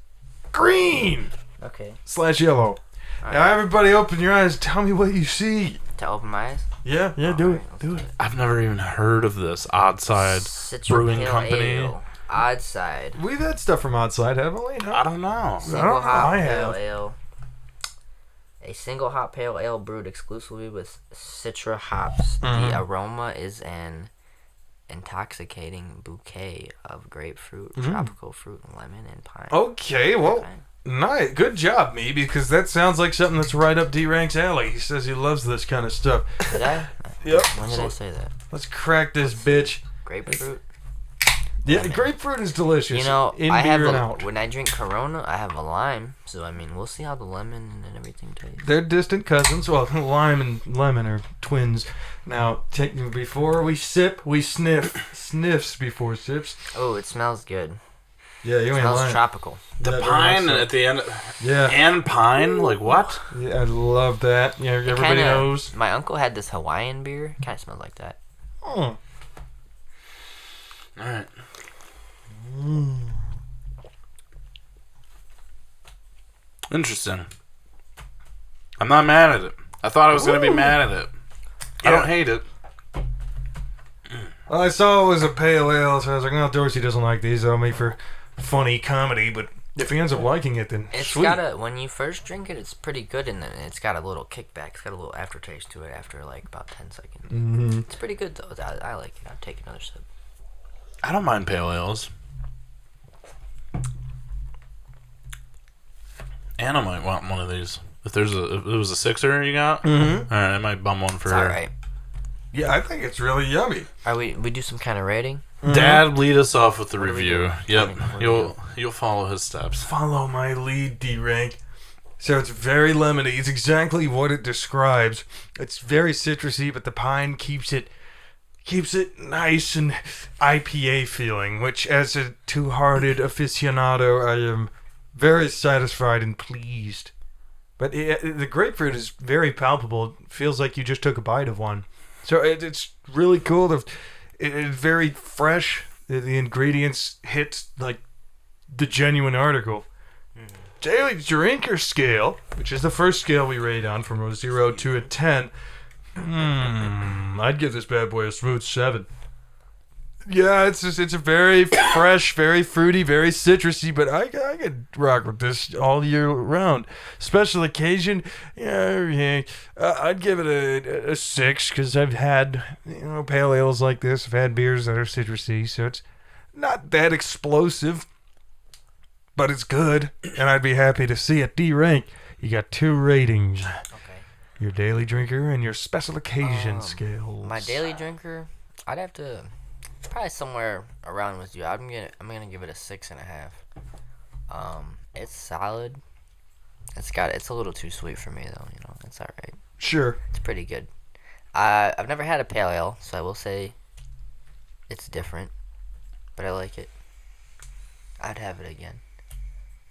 green Okay. / yellow. All Now, right. everybody open your eyes. Tell me what you see. To open my eyes. Yeah, do All it. right, let's Do it. I've never even heard of this Oddside Citra Brewing Pale Company. Ale, Odd Side. We've had stuff from outside, haven't we? No? I don't know. Single hop I pale have. ale. A single hop pale ale brewed exclusively with Citra hops. The aroma is an intoxicating bouquet of grapefruit, tropical fruit, lemon, and pine. Okay, well, Okay. nice. Good job, me, because that sounds like something that's right up D-Rank's alley. He says he loves this kind of stuff. Did I? Yep. When did I say that? Let's crack this bitch. Grapefruit. Yeah, grapefruit is delicious. You know, in I have beer and out. when I drink Corona, I have a lime. So I mean, we'll see how the lemon and everything tastes. They're distant cousins. Well, lime and lemon are twins. Now, before we sip, we sniff. Sniffs before sips. Oh, it smells good. Yeah, you It ain't smells lying. tropical. The Yeah, very pine much so. at the end. Yeah. And pine? Like what? Yeah, I love that. Yeah, everybody Kinda- knows. My uncle had this Hawaiian beer. Kind of smells like that. Oh. Alright. Interesting. I'm not mad at it. I thought I was going to be mad at it. I don't hate it. Well, I saw it was a pale ale, so I was like, "No, Dorsey doesn't like these. They'll make for funny comedy." But if he ends up liking it, then It's sweet. got a when you first drink it, it's pretty good, and then it's got a little kickback. It's got a little aftertaste to it after like about 10 seconds. Mm-hmm. It's pretty good though. I like it. I'll take another sip. I don't mind pale ales. Anna might want one of these. If it was a sixer you got, all right, I might bum one for It's her. all right. Yeah, I think it's really yummy. Are we do some kind of rating? Dad, lead us off with the What do we review. do? Yep, What do we you'll follow his steps. Follow my lead, D-Rank. So it's very lemony. It's exactly what it describes. It's very citrusy, but the pine keeps it nice and IPA feeling, which as a two-hearted aficionado, I am very satisfied and pleased. But the grapefruit is very palpable. It feels like you just took a bite of one. So it's really cool. It's very fresh. The ingredients hit like the genuine article. Daily drinker scale, which is the first scale we rate on from a 0 to a 10. I'd give this bad boy a smooth 7. Yeah, it's a very fresh, very fruity, very citrusy, but I could rock with this all year round. Special occasion, I'd give it a 6 because I've had pale ales like this. I've had beers that are citrusy, so it's not that explosive, but it's good, and I'd be happy to see it. D-Rank, you got 2 ratings. Okay. Your daily drinker and your special occasion scales. My daily drinker, I'd have to Probably somewhere around with you. I'm gonna give it a 6.5. It's solid. It's a little too sweet for me though. It's alright. Sure. It's pretty good. I've never had a pale ale, so I will say it's different, but I like it. I'd have it again.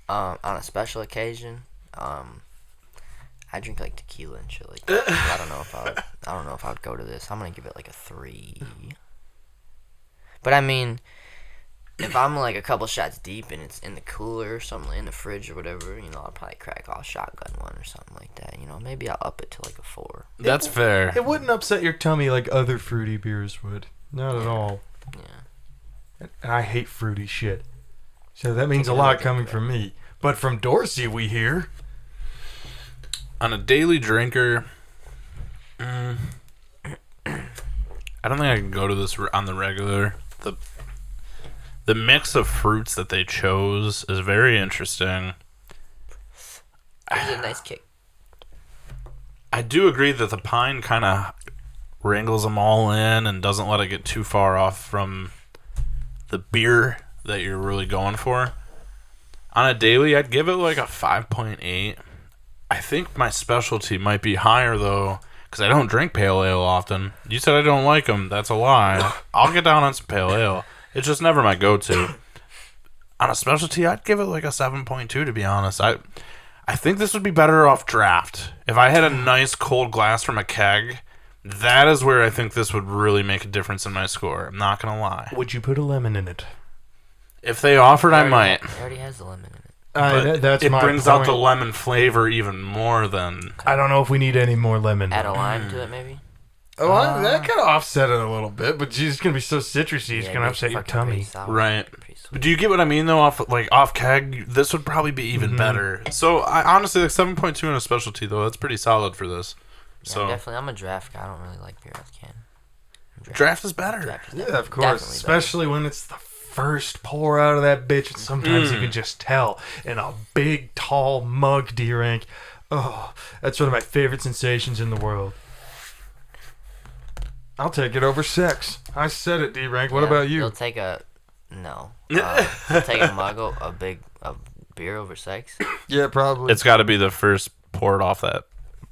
On a special occasion, I drink like tequila and shit like that. I don't know if I would go to this. I'm gonna give it like a 3. But I mean, if I'm like a couple shots deep and it's in the cooler or something, in the fridge or whatever, I'll probably crack off shotgun one or something like that. Maybe I'll up it to like a 4. That's fair. It wouldn't upset your tummy like other fruity beers would. Not at all. Yeah. And I hate fruity shit. So that means a Take lot another coming drink, from me. But from Dorsey, we hear. On a daily drinker, I don't think I can go to this on the regular. The mix of fruits that they chose is very interesting. It's a nice kick. I do agree that the pine kind of wrangles them all in and doesn't let it get too far off from the beer that you're really going for. On a daily, I'd give it like a 5.8. I think my specialty might be higher, though, because I don't drink pale ale often. You said I don't like them. That's a lie. I'll get down on some pale ale. It's just never my go-to. On a specialty, I'd give it like a 7.2, to be honest. I think this would be better off draft. If I had a nice cold glass from a keg, that is where I think this would really make a difference in my score. I'm not going to lie. Would you put a lemon in it? If they offered, I might. It already has the lemon in it. But That's it my brings point. out the lemon flavor even more than... I don't know if we need any more lemon. Add a lime to it, maybe? Oh, that could offset it a little bit, but it's going to be so citrusy, it's Yeah, going to it's upset your fucking tummy. pretty sour, Right. pretty sweet. But do you get what I mean, though? Off keg, this would probably be even better. So, I honestly, like 7.2 in a specialty, though, that's pretty solid for this. Yeah, So, I'm a draft guy. I don't really like beer out of can. draft is better. Draft is Yeah, definitely- of course. definitely Especially when it's the first pour out of that bitch, and sometimes you can just tell in a big, tall mug, D-Rank. Oh, that's one of my favorite sensations in the world. I'll take it over sex. I said it, D-Rank. What Yeah, about you? You'll take a... No. You'll take a mug of beer over sex? Yeah, probably. It's got to be the first poured off that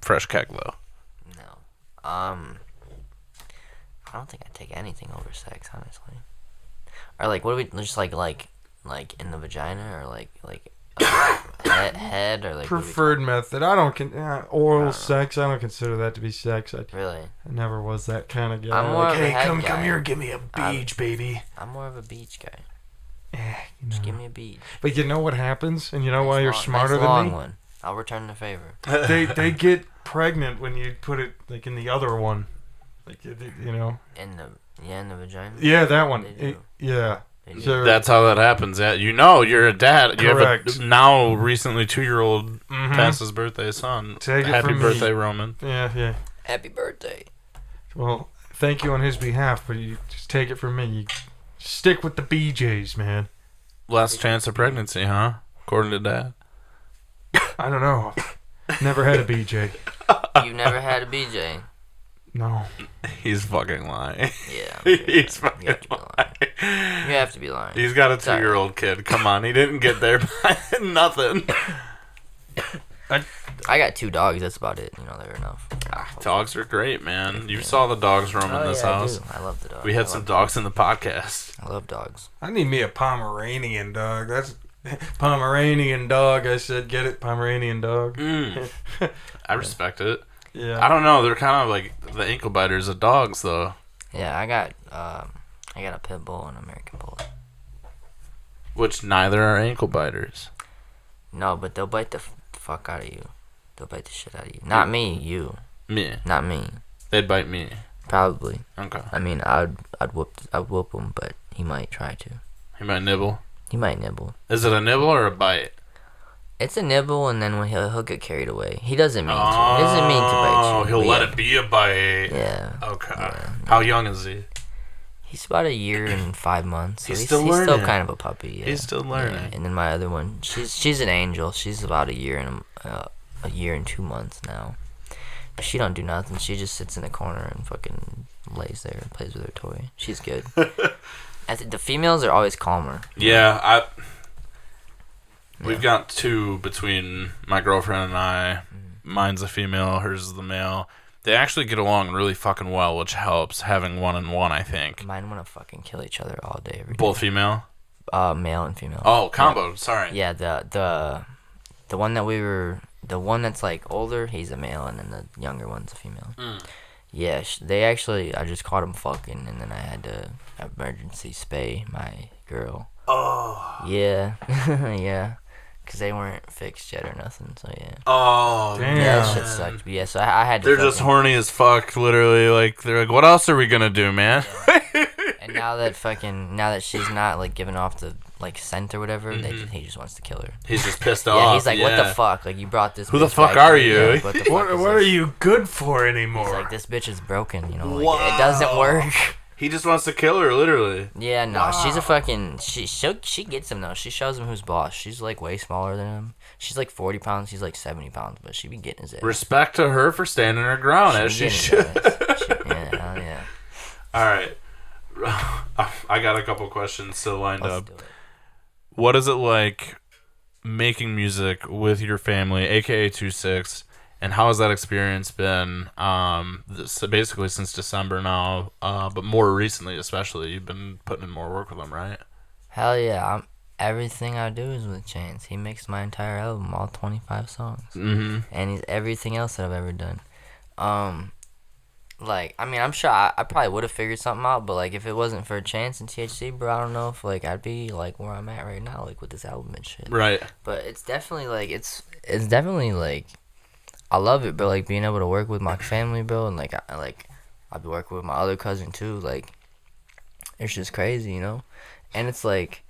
fresh keg, though. No. I don't think I'd take anything over sex, honestly. Or like, what do we just like in the vagina, or like head, or like Preferred method. I don't oral sex. I don't consider that to be sex. I really? never was that kind of guy. I'm more like, of a hey, head come guy. here, give me a beach, baby. I'm more of a beach guy. You Just know. give me a beach. But you know what happens, and you know why Nice you're long- smarter nice than long me. one. I'll return the favor. They get pregnant when you put it like in the other one, like you know. In the vagina. Yeah, that one. They do. Yeah. They do. So, That's how that happens. Yeah, you're a dad. You Correct. have a now recently 2-year-old Mhm. past his birthday son. Take it Happy from me. birthday, Roman. yeah. Happy birthday. Well, thank you on his behalf, but you just take it from me. You stick with the BJs, man. Last chance of pregnancy, huh? According to dad. I don't know. Never had a BJ. You've never had a BJ? No. He's fucking lying. Yeah. I'm sure He's you fucking have to be lying. lying. You have to be lying. He's got a Sorry. 2-year-old kid. Come on, he didn't get there by nothing. I got 2 dogs. That's about it. They're enough. Dogs are great, man. You saw the dogs roaming Oh, this yeah, house. I love the dogs. We had some dogs in the podcast. I love dogs. I need me a Pomeranian dog. That's Pomeranian dog. I said, get it, Pomeranian dog. Mm. I respect it. Yeah. I don't know. They're kind of like the ankle biters of dogs, though. Yeah, I got a pit bull and an American bully. Which neither are ankle biters. No, but they'll bite the fuck out of you. They'll bite the shit out of you. Not me, you. Me. Not me. They'd bite me. Probably. Okay. I mean, I'd whoop him, but he might try to. He might nibble. He might nibble. Is it a nibble or a bite? It's a nibble, and then when he'll get carried away. He doesn't mean to. He doesn't mean to bite you. He'll but let yeah. it be a bite. Yeah. Okay. Yeah. How young is he? He's about a year and 5 months. So He's he's still still learning. kind of a puppy. Yeah. He's still learning. Yeah. And then my other one, she's an angel. She's about a year and 2 months now. She don't do nothing. She just sits in the corner and fucking lays there and plays with her toy. She's good. The females are always calmer. Yeah, we've got 2 between my girlfriend and I. Mine's a female, hers is the male. They actually get along really fucking well, which helps having 1 and 1, I think. Mine want to fucking kill each other all day, every day. Both female? Male and female. Oh, combo. Sorry. Yeah, the one the one that's like older, he's a male, and then the younger one's a female. Yeah, they actually, I just caught him fucking, and then I had to emergency spay my girl. Oh. Yeah, yeah, because they weren't fixed yet or nothing. So yeah. Oh, damn. Yeah, that shit sucked. But yeah, so I had to. They're just horny as fuck, literally. Like, they're like, what else are we gonna do, man? And now that she's not like giving off the like scent or whatever, he just wants to kill her. He's just pissed Yeah, off. he's like, what the fuck? Like, you brought this. Who the bitch fuck back are here. you? Yeah, what the fuck What is are this? you good for He's anymore? like, this bitch is broken, you know, like, it doesn't work. He just wants to kill her, literally. Yeah, no, she's a fucking, she gets him though. She shows him who's boss. She's like way smaller than him. She's like 40 pounds, he's like 70 pounds, but she be getting his ass. Respect to her for standing her ground, as she be should. getting his ass. Yeah, hell yeah. All right. I got a couple questions still lined Let's up. do it. What is it like making music with your family, aka 26, and how has that experience been? Basically since December now, but more recently, especially, you've been putting in more work with them, right? Hell yeah, everything I do is with Chance. He mixed my entire album, all 25 songs, and he's everything else that I've ever done. Like, I mean, I'm sure I probably would have figured something out, but, like, if it wasn't for Chance and THC, bro, I don't know if, like, I'd be, like, where I'm at right now, like, with this album and shit. Right. But it's definitely, like, it's definitely, like, I love it, bro, like, being able to work with my family, bro, and, like, I'll be working with my other cousin, too, like, it's just crazy, you know? And it's, like,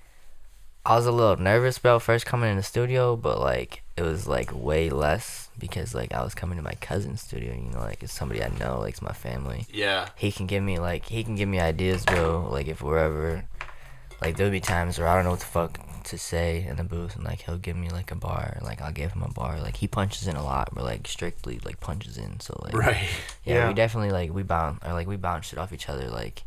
I was a little nervous about first coming in the studio, but, like, it was, like, way less because, like, I was coming to my cousin's studio, you know, like, it's somebody I know, like, it's my family. Yeah. He can give me ideas, bro, like, if we're ever, like, there'll be times where I don't know what the fuck to say in the booth, and, like, he'll give me, like, a bar, like, I'll give him a bar, like, he punches in a lot, but, like, strictly, like, punches in, so, like, Right. yeah, we definitely, like, we bounce shit off each other, like,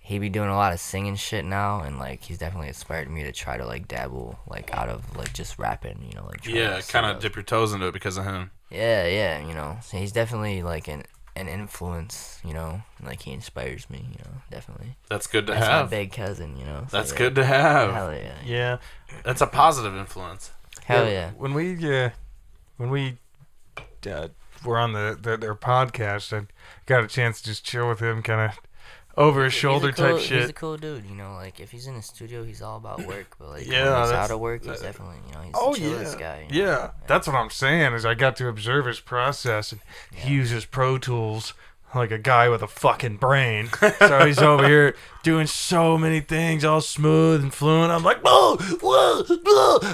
he be doing a lot of singing shit now, and, like, he's definitely inspired me to try to, like, dabble, like, out of, like, just rapping, you know, like, try Yeah, to kind of sing dip your toes into it because of him. yeah, you know, so he's definitely, like, an influence, you know, like, he inspires me, you know, definitely. That's good to That's have. my big cousin, you know. So, That's yeah. good to have. Hell yeah. Yeah. That's a positive influence. Hell yeah. When we were on their podcast, I got a chance to just chill with him, kind of over his shoulder He's a cool, type shit. He's a cool dude, you know, like, if he's in the studio, he's all about work, but, like, Yeah, when he's that's- out of work, he's definitely, you know, he's the chillest guy. You know? Yeah, that's what I'm saying. Is I got to observe his process, and he uses Pro Tools like a guy with a fucking brain. So he's over here doing so many things, all smooth and fluent. I'm like, whoa,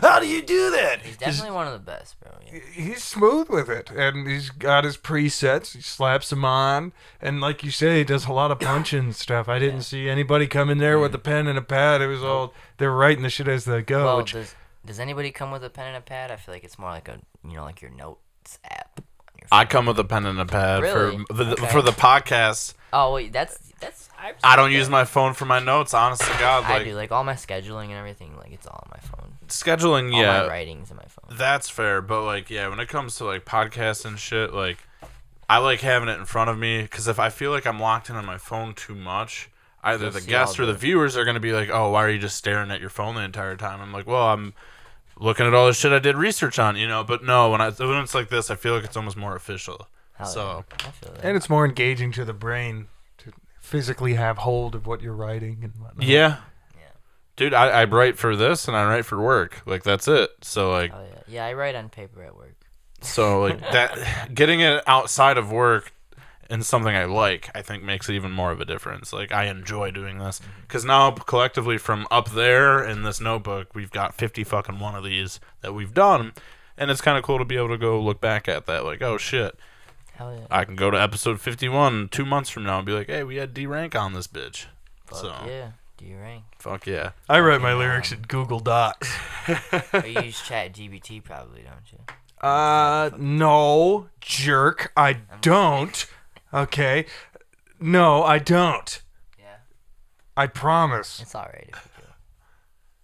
how do you do that? He's definitely one of the best, bro. Yeah. He's smooth with it, and he's got his presets. He slaps them on, and like you say, he does a lot of punching stuff. I didn't see anybody come in there with a pen and a pad. It was all they're writing the shit as they go. Well, which, does anybody come with a pen and a pad? I feel like it's more like a, you know, like your notes app. On your I phone. come with a pen and a pad Really? for the Okay. for the podcast. Oh wait, that's. I don't use my phone for my notes, honest to God. I Like, do, like, all my scheduling and everything, like, it's all on my phone. scheduling, All yeah. my writings in my phone. That's fair, but like, yeah, when it comes to like podcasts and shit, like, I like having it in front of me because if I feel like I'm locked in on my phone too much, either You'll the see guests all or the the- viewers are gonna be like, "Oh, why are you just staring at your phone the entire time?" I'm like, "Well, I'm looking at all the shit I did research on, you know." But no, when it's like this, I feel like it's almost more official. Hell So yeah, I feel that. and it's more engaging to the brain to physically have hold of what you're writing and whatnot. yeah. Yeah. Dude, I write for this and I write for work. Like, that's it. So like, Oh yeah, yeah. I write on paper at work. that getting it outside of work and something I like, I think makes even more of a difference. Like, I enjoy doing this because now collectively from up there in this notebook, we've got 50 fucking one of these that we've done, and it's kind of cool to be able to go look back at that. Like, oh shit, Hell yeah. I can go to episode 51 2 months from now and be like, hey, we had D rank on this bitch. Fuck So yeah. Do you rank? fuck yeah. I write my lyrics in Google Docs. Or you use Chat GBT probably, don't you? No, jerk. I don't. Okay. No, I don't. Yeah. I promise. It's alright if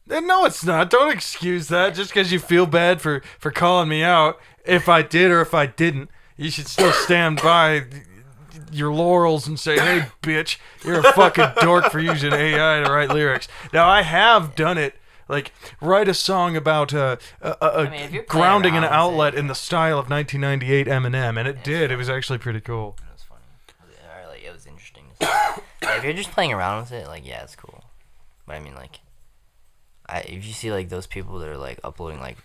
you do. No, it's not. Don't excuse that just because you feel bad for calling me out. If I did or if I didn't, you should still stand by your laurels and say, hey, bitch, you're a fucking dork for using AI to write lyrics. Now, I have done it. Like, write a song about if you're playing grounding an around with outlet it, in the style of 1998 Eminem, and it did. It was actually pretty cool. It was funny. Or, like, it was interesting to see. Like, if you're just playing around with it, like, yeah, it's cool. But I mean, like, if you see like those people that are like uploading like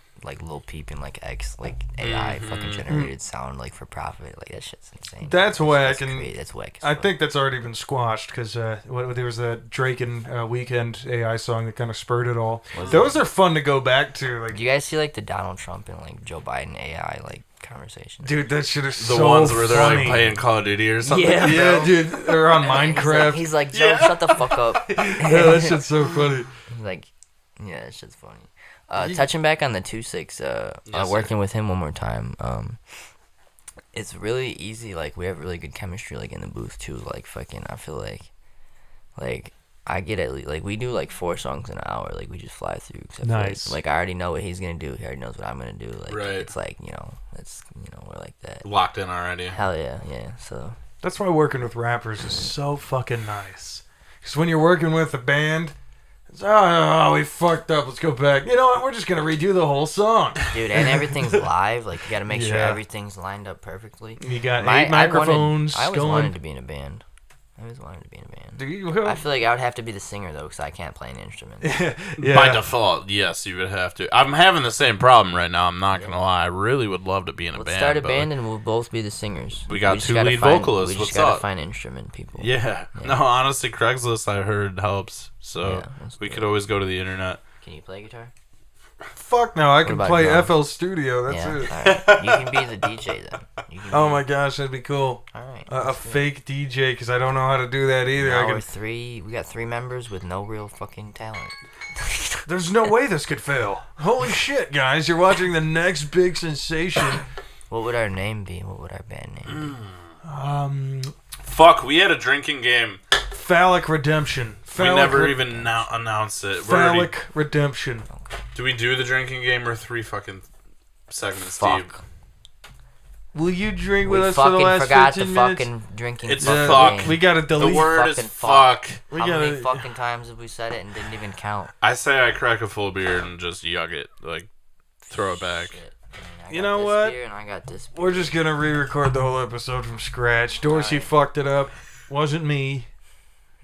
Lil Peep and like X like AI fucking generated sound like for profit, like that shit's insane. That's whack, That's and that's whack. I think that's already been squashed because there was a Drake and Weeknd AI song that kind of spurred it all. Those are fun to go back to. Like, do you guys see like the Donald Trump and like Joe Biden AI like conversations? dude, that shit is The so ones where they're funny. like playing Call of Duty or something. Yeah, Yeah, bro. dude, they're on Minecraft. He's like, Joe, shut the fuck up. Yeah, that shit's so funny. Like, yeah, that shit's funny. Touching back on the 2-6, working with him one more time. It's really easy. Like, we have really good chemistry, like in the booth too. Like, fucking, I feel like I get at least like we do like 4 songs in an hour. Like, we just fly through. Except Nice. Like I already know what he's gonna do. He already knows what I'm gonna do. Like, Right. it's like it's we're like that. Locked in already. Hell yeah, yeah. So That's why working with rappers is so fucking nice. Because when you're working with a band, it's, oh, we fucked up. Let's go back. You know what? We're just going to redo the whole song. dude, and everything's live. Like, you gotta make sure Yeah. everything's lined up perfectly. You got My- 8 microphones I always going. wanted to be in a band. I always wanted to be in a band. Do you? I feel like I would have to be the singer though, because I can't play an instrument. Yeah. By default, yes, you would have to. I'm having the same problem right now. I'm not gonna lie. I really would love to be in a Let's band. start a but, band and we'll both be the singers. We got just 2 gotta lead find- vocalists. We just What's gotta up? find instrument people. Yeah. No, honestly, Craigslist I heard helps. So Yeah, let's we do could it. always go to the internet. Can you play guitar? Fuck no, I can about play drums? FL Studio. That's yeah. it. Alright. You can be the DJ then. You can Oh be- my gosh, that'd be cool. Alright. A fake DJ, because I don't know how to do that either. Now I we're can, we got 3 members with no real fucking talent. there's no way this could fail. Holy shit, guys. You're watching the next big sensation. What would our name be? What would our band name be? Fuck, we had a drinking game. Phallic Redemption. We Phallic never Re- even announced it. We're already- Phallic Redemption. do we do the drinking game or 3 fucking segments, Fuck. Steve? Will you drink We with us for the fucking last forgot 15 the minutes? fucking drinking. It's fucking fuck. game. We gotta The delete. word is fucking fuck. We How many gotta- fucking times have we said it and didn't even count? I say I crack a full beer and just yug it. Like, throw it back. Shit. I You got know this what? beer and I got this beer. We're just gonna re-record the whole episode from scratch. Dorsey Alright. fucked it up. Wasn't me.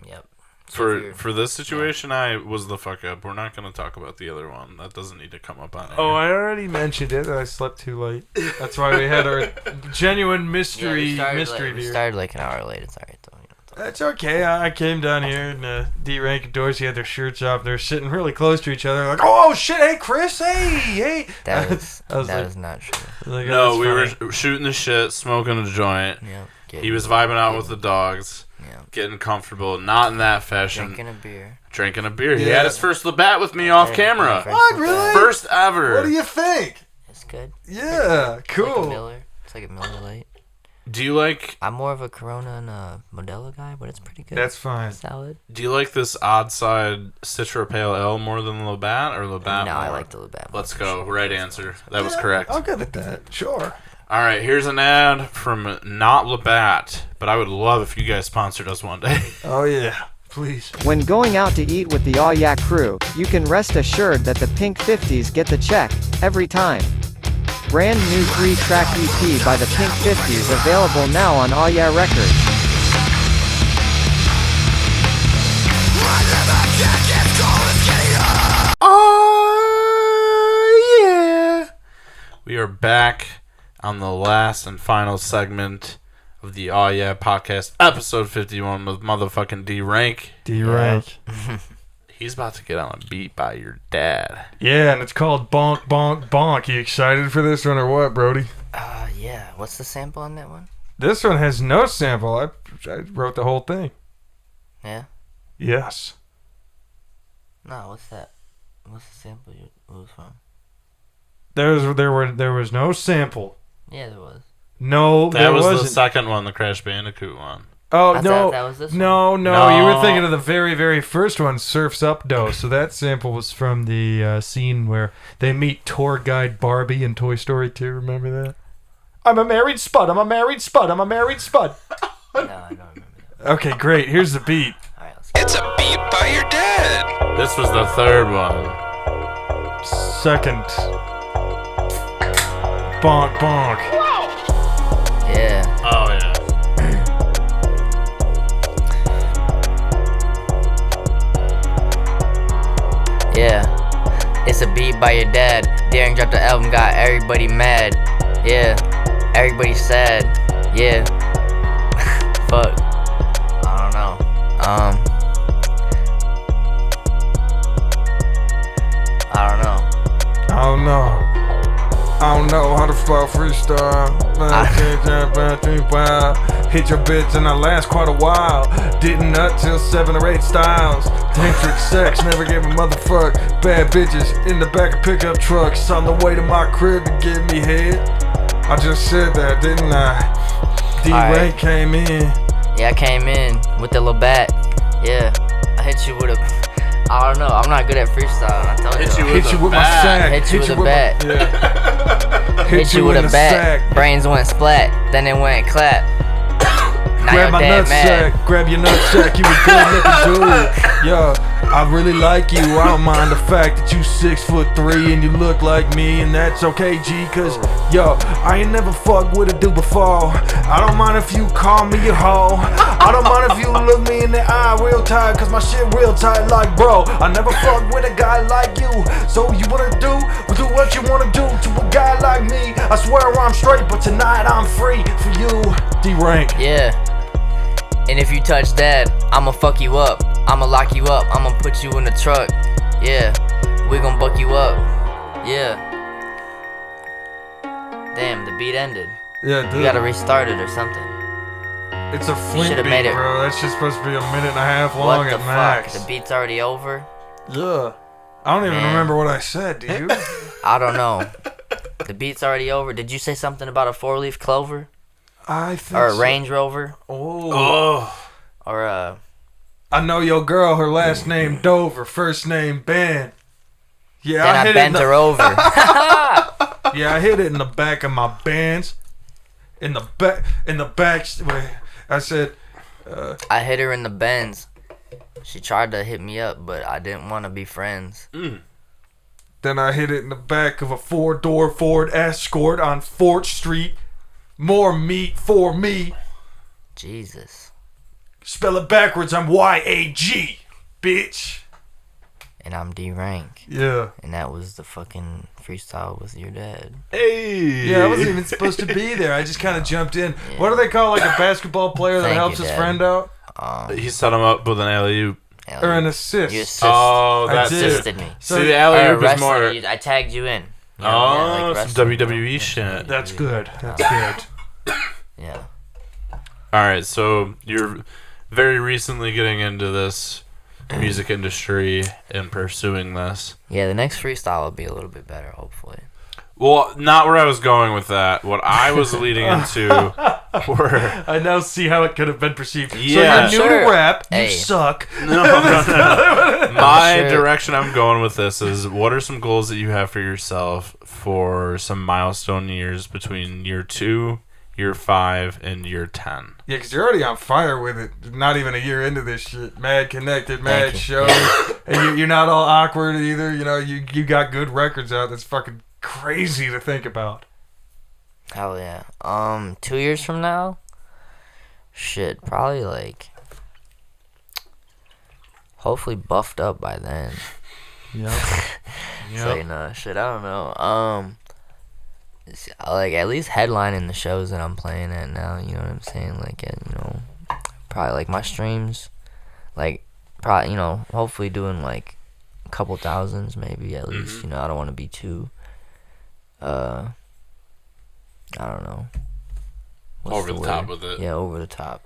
Yep. So if you're- For this situation, I was the fuck up. We're not going to talk about the other one. That doesn't need to come up on air. Oh, I already mentioned it. I slept too late. That's why we had our genuine yeah, mystery we beer. started like an hour late. It's alright though. That's okay. I came down here and D-Rank and Dorsey had their shirts off. They're sitting really close to each other. Like, oh shit! Hey, Chris! Hey! That was I was that like- was not true. Like, No, oh, we that's were shooting the shit, smoking a joint. Yep. He was vibing out with the dogs, Yep. getting comfortable. Not in that fashion. Drinking a beer. Drinking a beer. He Yeah. had his first Labatt with me off camera. What, really? First ever. What do you think? It's good. Yeah, It's like a cool. Miller. It's like a Miller Lite. Do you like I'm more of a Corona and a Modelo guy, but it's pretty good. That's fine. Salad. this odd side Citra Pale Ale more than Labatt or Labatt No, more? I like the Labatt. Let's go. Right answer. That was correct. I'll give it that. Sure. All right, here's an ad from Not Labatt, but I would love if you guys sponsored us one day. Oh yeah, please. When going out to eat with the Aw Yeah crew, you can rest assured that the Pink 50s get the check, every time. Brand new 3-track EP by the Pink 50s available now on Aw Yeah Records. Oh, yeah. We are back on the last and final segment of the Aw Yeah podcast, episode 51 with motherfucking D-Rank. D-Rank. He's about to get on a beat by your dad. Yeah, and it's called Bonk Bonk Bonk. You excited for this one or what, Brody? Yeah. What's the sample on that one? This one has no sample. I wrote the whole thing. Yeah. Yes. No. What's that? What's the sample it was from? There was no sample. Yeah, there was. No, That there was wasn't. the second one, the Crash Bandicoot one. Oh I no, thought that was this no, one. no, you were No. thinking of the very, very first one, Surf's Up Dough. So that sample was from the scene where they meet tour guide Barbie in Toy Story 2. Remember that? I'm a married spud. I'm a married spud. I'm a married spud. No, I don't remember that. Okay, great. Here's the beat. All right, let's go. It's a beat by your dad. This was the third one. Second. Bonk, bonk. Yeah. Oh yeah. Yeah, it's a beat by your dad. Darren dropped the album, got everybody mad. Yeah, everybody sad. Yeah, fuck. I don't know. I don't know. I don't know. I don't know how to spell freestyle. Hit your bitch and I last quite a while. Didn't nut till 7 or 8 styles. Tantric sex, never gave a motherfuck. Bad bitches in the back of pickup trucks. On the way to my crib to give me head. I just said that, didn't I? D-Rank Alright. came in. Yeah, I came in with the Labatt. Yeah, I hit you with a. I don't know. I'm not good at freestyle. I told Hit you. you with Hit a you with my bat. sack. Hit you with a my- bat. Yeah. Hit you with in a the bat. sack. Brains went splat. Then it went clap. Now Grab your my dad mad. nutsack, grab your nutsack, you a good looking dude. Yo, I really like you, I don't mind the fact that you 6'3" and you look like me, and that's okay, G, cause yo, I ain't never fucked with a dude before. I don't mind if you call me a hoe. I don't mind if you look me in the eye real tight, cause my shit real tight like bro. I never fucked with a guy like you. So you wanna do what you wanna do to a guy like me. I swear I'm straight, but tonight I'm free for you. D-Rank. Yeah. And if you touch that, I'ma fuck you up. I'ma lock you up. I'ma put you in the truck. Yeah. We gon' buck you up. Yeah. Damn, the beat ended. Yeah, You dude. gotta restart it or something. It's a Flint should've beat, made it- bro. That's just supposed to be a minute and a half long What the at max. fuck? The beat's already over? Yeah. I don't even Man. remember what I said, do you? I don't know. The beat's already over. Did you say something about a 4-leaf clover? I think Or a so. Range Rover? Oh. Oh. Or a... I know your girl, her last name Dover, first name Ben. Yeah, Then I hit bent it in her the, over. Yeah, I hit it in the back of my bands. In the back wait, I said I hit her in the Benz. She tried to hit me up, but I didn't want to be friends. then I hit it in the back of a 4-door Ford Escort on 4th Street. More meat for me. Jesus. Spell it backwards, I'm Y-A-G, bitch. And I'm D-Rank. Yeah. And that was the fucking freestyle with your dad. Hey. Yeah, I wasn't even supposed to be there. I just kind of jumped in. What do they call like a basketball player that Thank helps you, his Dad. friend out? He set him up with an alley-oop. Or an assist? You Oh, I that's did. it. assisted me. So- See, the Or alley-oop is wrestling, more... I tagged you in. You know, Oh, yeah, like some wrestling. WWE shit. That's good. That's good. Yeah. All right, so you're very recently getting into this music industry and pursuing this. Yeah, the next freestyle will be a little bit better, hopefully. Well, not where I was going with that. What I was leading into were... I now see how it could have been perceived. Yeah. So you're new Sure. to rap. Hey. You suck. No. My Sure. direction I'm going with this is, what are some goals that you have for yourself for some milestone years between year 2, year 5, and year 10? Yeah, because you're already on fire with it. Not even a year into this shit. Mad connected, mad Thank you. shows. And you're not all awkward either. You know, you got good records out that's fucking crazy to think about. Hell yeah. 2 years from now? Shit, probably like... Hopefully buffed up by then. Yeah. So, nah, shit, I don't know. Like, at least headlining the shows that I'm playing at now, you know what I'm saying? Like, probably, like, my streams, like, probably, hopefully doing, like, a couple thousands, maybe, at least, I don't want to be too, I don't know. What's Over the top word? with it. Yeah, over the top.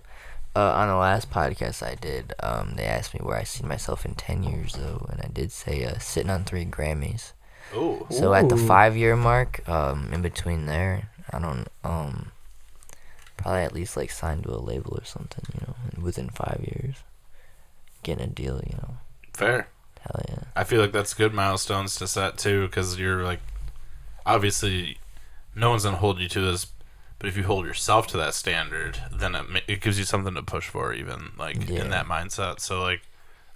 On the last podcast I did, they asked me where I see myself in 10 years, though, and I did say sitting on 3 Grammys. Oh. So at the Ooh. 5-year mark, in between there, I don't probably at least like signed to a label or something, you know, within 5 years, getting a deal, you know. Fair. Hell yeah. I feel like that's good milestones to set too, because you're like, obviously, no one's gonna hold you to this, but if you hold yourself to that standard, then it gives you something to push for, even like Yeah. in that mindset. So like,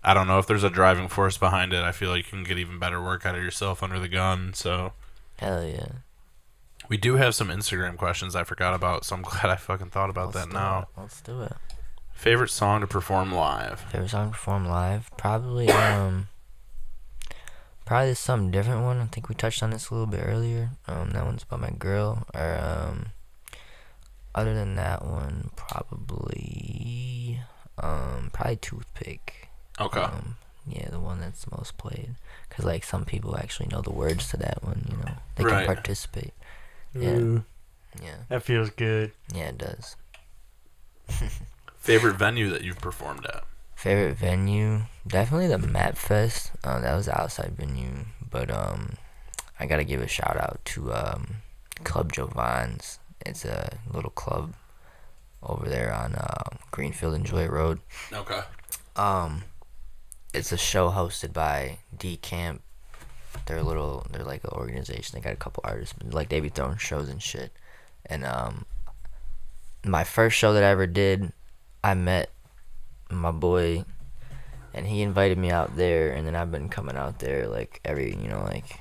I don't know if there's a driving force behind it. I feel like you can get even better work out of yourself under the gun. So Hell yeah. we do have some Instagram questions I forgot about, so I'm glad I fucking thought about Let's that do now. it. Let's do it. Favorite song to perform live? Favorite song to perform live? Probably probably some different one. I think we touched on this a little bit earlier. That one's about my girl. Or other than that one, probably Toothpick. Okay. Yeah, the one that's the most played. Cause like some people actually know the words to that one. You know, they Right. can participate. Yeah. Ooh, Yeah. that feels good. Yeah, it does. Favorite venue that you've performed at? Favorite venue? Definitely the Map Fest. That was an outside venue, but I gotta give a shout out to Club Jovan's. It's a little club over there on Greenfield and Joy Road. Okay. It's a show hosted by D Camp. They're like an organization. They got a couple artists, like they be throwing shows and shit. And my first show that I ever did, I met my boy, and he invited me out there, and then I've been coming out there like every, you know, like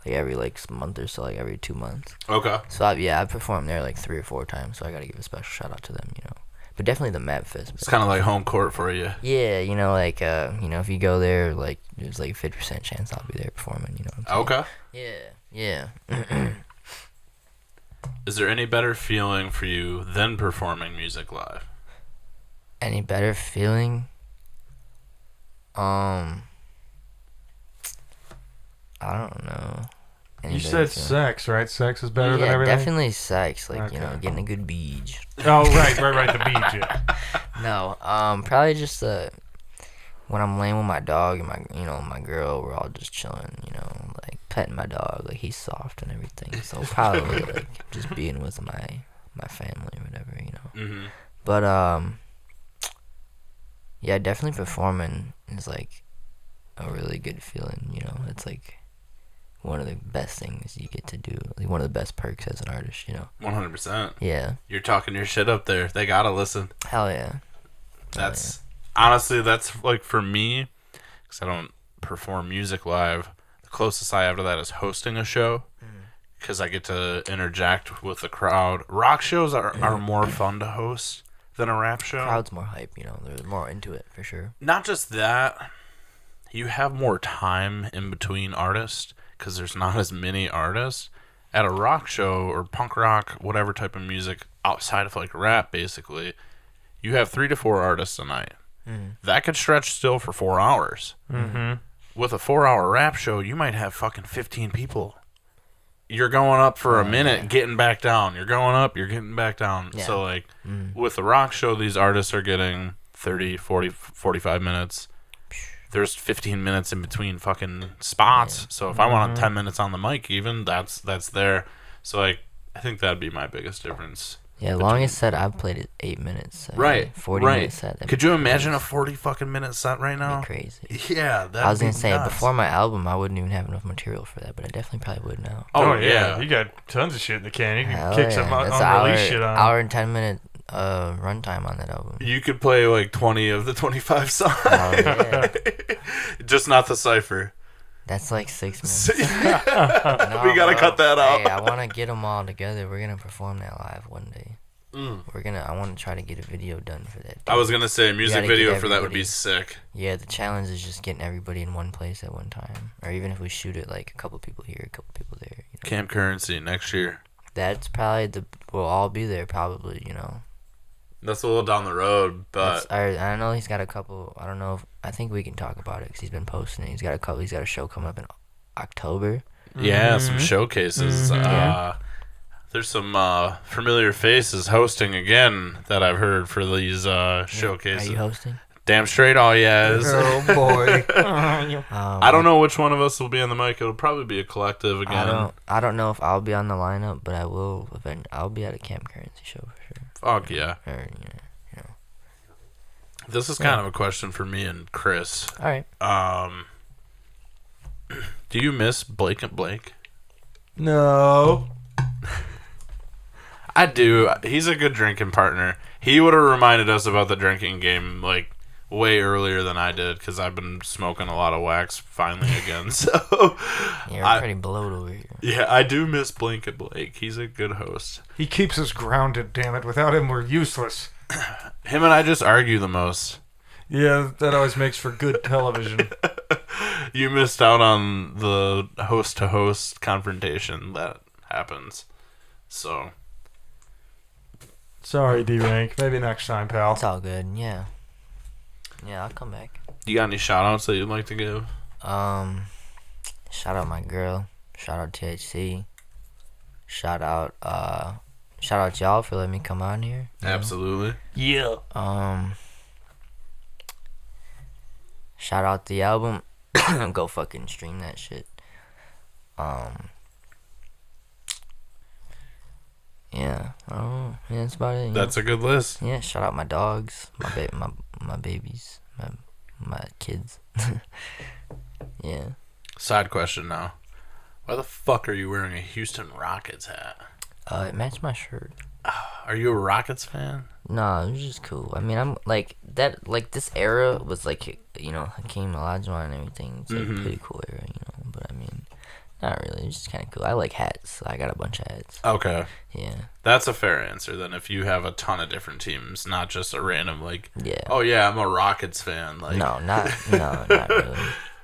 every like month or so, like every 2 months. Okay. So I performed there like 3 or 4 times. So I gotta give a special shout out to them, you know. But definitely the Map Fest. It's kind of like home court for you. Yeah, you know, like you know, if you go there, like there's like a 50% chance I'll be there performing. You know what I'm saying? Okay. Yeah, yeah. Is there any better feeling for you than performing music live? Any better feeling? I don't know. Any You better said feeling? sex, right? Sex is better Yeah, than everything? definitely sex. Like, you know, Okay. getting a good beach. Oh, right, the beach. Yeah. No, probably just when I'm laying with my dog and my girl, we're all just chilling, you know, like petting my dog, like he's soft and everything. So probably like just being with my family or whatever, you know. Mm-hmm. But yeah, definitely performing is like a really good feeling, you know. It's like one of the best things you get to do, like one of the best perks as an artist, you know. 100%. Yeah. You're talking your shit up there. They gotta listen. Hell yeah. That's honestly, that's like for me, because I don't perform music live. The closest I have to that is hosting a show, because I get to interject with the crowd. Rock shows are more fun to host than a rap show. Crowd's more hype, you know. They're more into it for sure. Not just that, you have more time in between artists because there's not as many artists. At a rock show or punk rock, whatever type of music outside of like rap, basically, you have 3 to 4 artists a night. That could stretch still for 4 hours. Mm-hmm. With a 4-hour rap show, you might have fucking 15 people. You're going up for a minute, getting back down. You're going up, you're getting back down. Yeah. So, like, with the rock show, these artists are getting 30, 40, 45 minutes. There's 15 minutes in between fucking spots. Yeah. So, if I want 10 minutes on the mic, even, that's there. So, like, I think that'd be my biggest difference. Yeah, longest set I've played is 8 minutes. So Right. 40-minute set. that'd Could be you imagine a crazy. 40 fucking minute set right now? That'd be crazy. Yeah, that I was gonna say before my album, I wouldn't even have enough material for that, but I definitely probably would now. Oh, yeah. You got tons of shit in the can. You can Hell kick yeah. some That's unreleased hour, shit on. hour and 10-minute runtime on that album. You could play like 20 of the 25 songs. Hell yeah. Just not the cipher. That's like 6 So, minutes. yeah. No, we gotta bro. cut that out. Hey, I want to get them all together. We're gonna perform that live one day. I want to try to get a video done for that. I was gonna say a music gotta video get for that would be everybody- sick. Yeah, the challenge is just getting everybody in one place at one time, or even if we shoot it like a couple people here, a couple people there. You know? Camp Currency next year. That's probably we'll all be there probably. You know. That's a little down the road, but I know he's got a couple. I don't know. I think we can talk about it because he's been posting it. He's got a show coming up in October. yeah, some showcases. Yeah. There's some familiar faces hosting again that I've heard for these Are showcases. you hosting? Damn straight, oh yes. Oh boy. I don't know which one of us will be on the mic. It'll probably be a collective again. I don't know if I'll be on the lineup, but I will. I'll be at a Camp Currency show for sure. Fuck yeah. Or, This is kind of a question for me and Chris. All right. Do you miss Blake and Blake? No. I do. He's a good drinking partner. He would have reminded us about the drinking game like way earlier than I did because I've been smoking a lot of wax finally again. So You're pretty blowed over here. yeah, I do miss Blake and Blake. He's a good host. He keeps us grounded, damn it. Without him, we're useless. Him and I just argue the most. Yeah, that always makes for good television. You missed out on the host-to-host confrontation that happens. So Sorry, D-Rank. Maybe next time, pal. It's all good. Yeah. Yeah, I'll come back. you got any shout-outs that you'd like to give? Shout out my girl. Shout out THC. Shout out y'all for letting me come on here. Absolutely. Yeah. Shout out the album. Go fucking stream that shit. Yeah. Oh, yeah, that's about it. That's a good list. Yeah. Shout out my dogs, my babies, my kids. Yeah. Side question now. Why the fuck are you wearing a Houston Rockets hat? It matched my shirt. Are you a Rockets fan? No, it was just cool. I mean, I'm like that. Like this era was like Hakeem Olajuwon and everything. It's like a pretty cool era, But I mean, not really. It's just kind of cool. I like hats. So I got a bunch of hats. Okay. Yeah. That's a fair answer then if you have a ton of different teams, not just a random Yeah. oh yeah, I'm a Rockets fan. Like No, not really.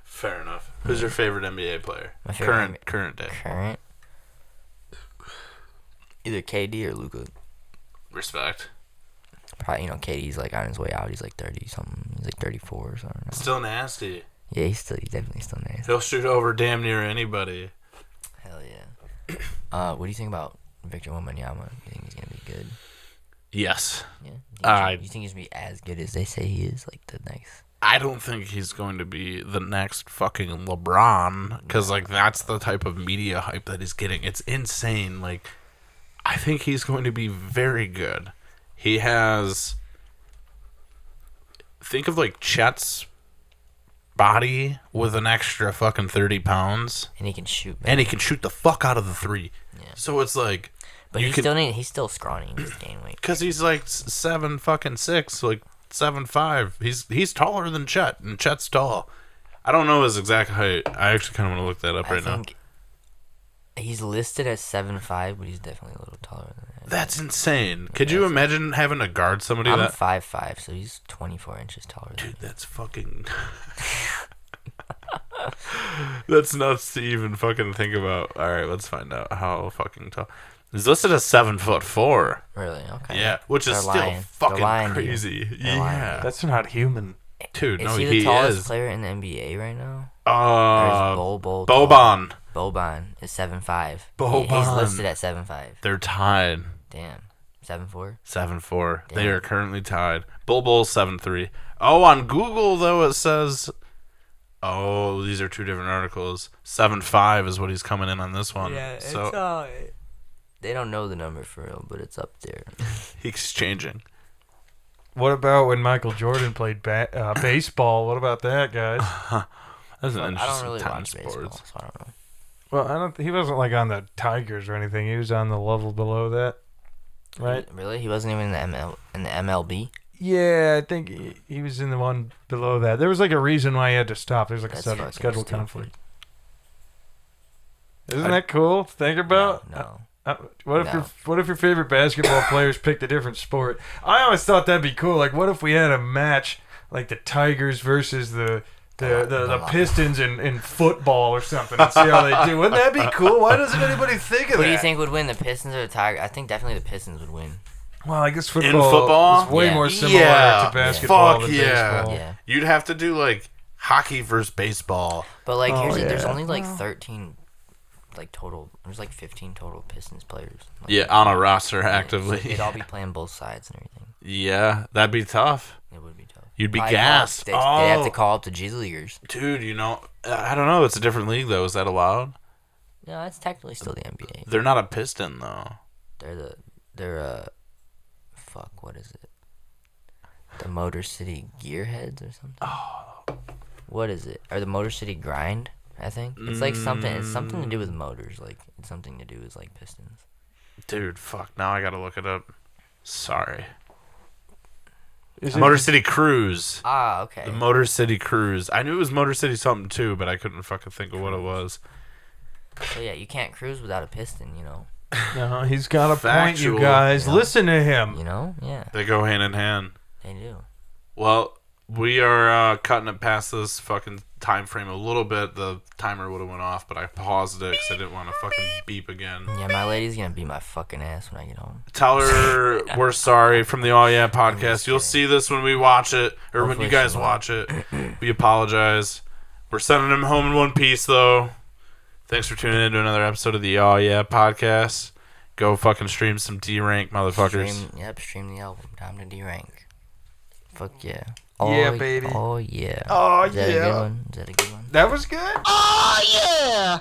Fair enough. Who's your favorite NBA player? My favorite Current day. Current. Either KD or Luka. Respect. Probably, KD's like on his way out. He's like 30 something. He's like 34 or something. Still nasty. Yeah, he's definitely still nasty. He'll shoot over damn near anybody. Hell yeah. What do you think about Victor Wembanyama? You think he's gonna be good? Yes. Yeah. You think he's gonna be as good as they say he is? Like the next. I don't think he's going to be the next fucking LeBron because that's the type of media hype that he's getting. It's insane. I think he's going to be very good. He has. Think of Chet's body with an extra fucking 30 pounds. And he can shoot. And he can shoot the fuck out of the three. Yeah. So it's like. But he's still scrawny. He's gained weight. Because he's 7'6", 7'5". He's taller than Chet, and Chet's tall. I don't know his exact height. I actually kind of want to look that up right now. He's listed as 7'5", but he's definitely a little taller than that. That's insane. Could you imagine having to guard somebody I'm that? 5'5", so he's 24 inches taller than me. Dude, that's fucking. That's nuts to even fucking think about. All right, let's find out how fucking tall. He's listed as 7'4". Really? Okay. Yeah, which is still fucking crazy. Yeah, That's not human. dude. Is No, he the tallest is. player in the NBA right now? Or is Boban. Boban is 7'5". Boban. He's listed at 7'5". They're tied. Damn. 7'4". 7'4". Damn. They are currently tied. Bul's 7'3". Oh, on Google though it says. Oh, these are two different articles. 7'5" is what he's coming in on this one. Yeah, so it's they don't know the number for real, but it's up there. he's changing. What about when Michael Jordan played baseball? What about that, guys? That's an I interesting don't really time in watch sports. baseball, so I don't know. Well, he wasn't on the Tigers or anything. He was on the level below that, right? Really? He wasn't even in the MLB? Yeah, I think he was in the one below that. There was a reason why he had to stop. There's That's a fucking schedule stupid. conflict. Isn't that cool to think about? No. What if your favorite basketball players picked a different sport? I always thought that'd be cool. What if we had a match like the Tigers versus the Pistons in football or something and see how they do? Wouldn't that be cool? Why doesn't anybody think of that? Who do you think would win, the Pistons or the Tigers? I think definitely the Pistons would win. Well, I guess In football? is way Yeah. more similar to basketball Fuck than yeah. baseball. Yeah. You'd have to do hockey versus baseball. But there's yeah. only 13 total. There's 15 total Pistons players. Yeah, on a roster So actively. they'd all be playing both sides and everything. Yeah, that'd be tough. It would be tough. You'd be By gassed. They have to call up the G Leaguers. Dude, I don't know. It's a different league, though. Is that allowed? No, it's technically still the NBA. They're not a Piston, though. Fuck, what is it? The Motor City Gearheads or something? Oh. What is it? Or the Motor City Grind, I think? It's like something, it's something to do with motors. Like, it's something to do with, like, pistons. Dude, fuck. Now I gotta look it up. Sorry. Is Motor City Cruise. Ah, okay. The Motor City Cruise. I knew it was Motor City something, too, but I couldn't fucking think of what it was. So, yeah, you can't cruise without a piston, you know? No, he's got a point, Factual. you guys. Yeah. Listen to him. You know? Yeah, They go hand in hand. they do. Well, we are cutting it past this fucking time frame a little bit. The timer would have went off, but I paused it because I didn't want to fucking beep again. Yeah, my lady's gonna beat my fucking ass when I get home. Tell her we're sorry from the All Yeah podcast. You'll see this when we watch it, or when Hopefully you guys she won't. watch it. We apologize. We're sending him home in one piece, though. Thanks for tuning in to another episode of the All Yeah podcast. Go fucking stream some D-Rank, motherfuckers. Stream the album. Time to D-Rank. Fuck yeah. Yeah, baby. Oh, yeah. Oh, Is that a yeah. good one? Is that a good one? That was good. Oh yeah!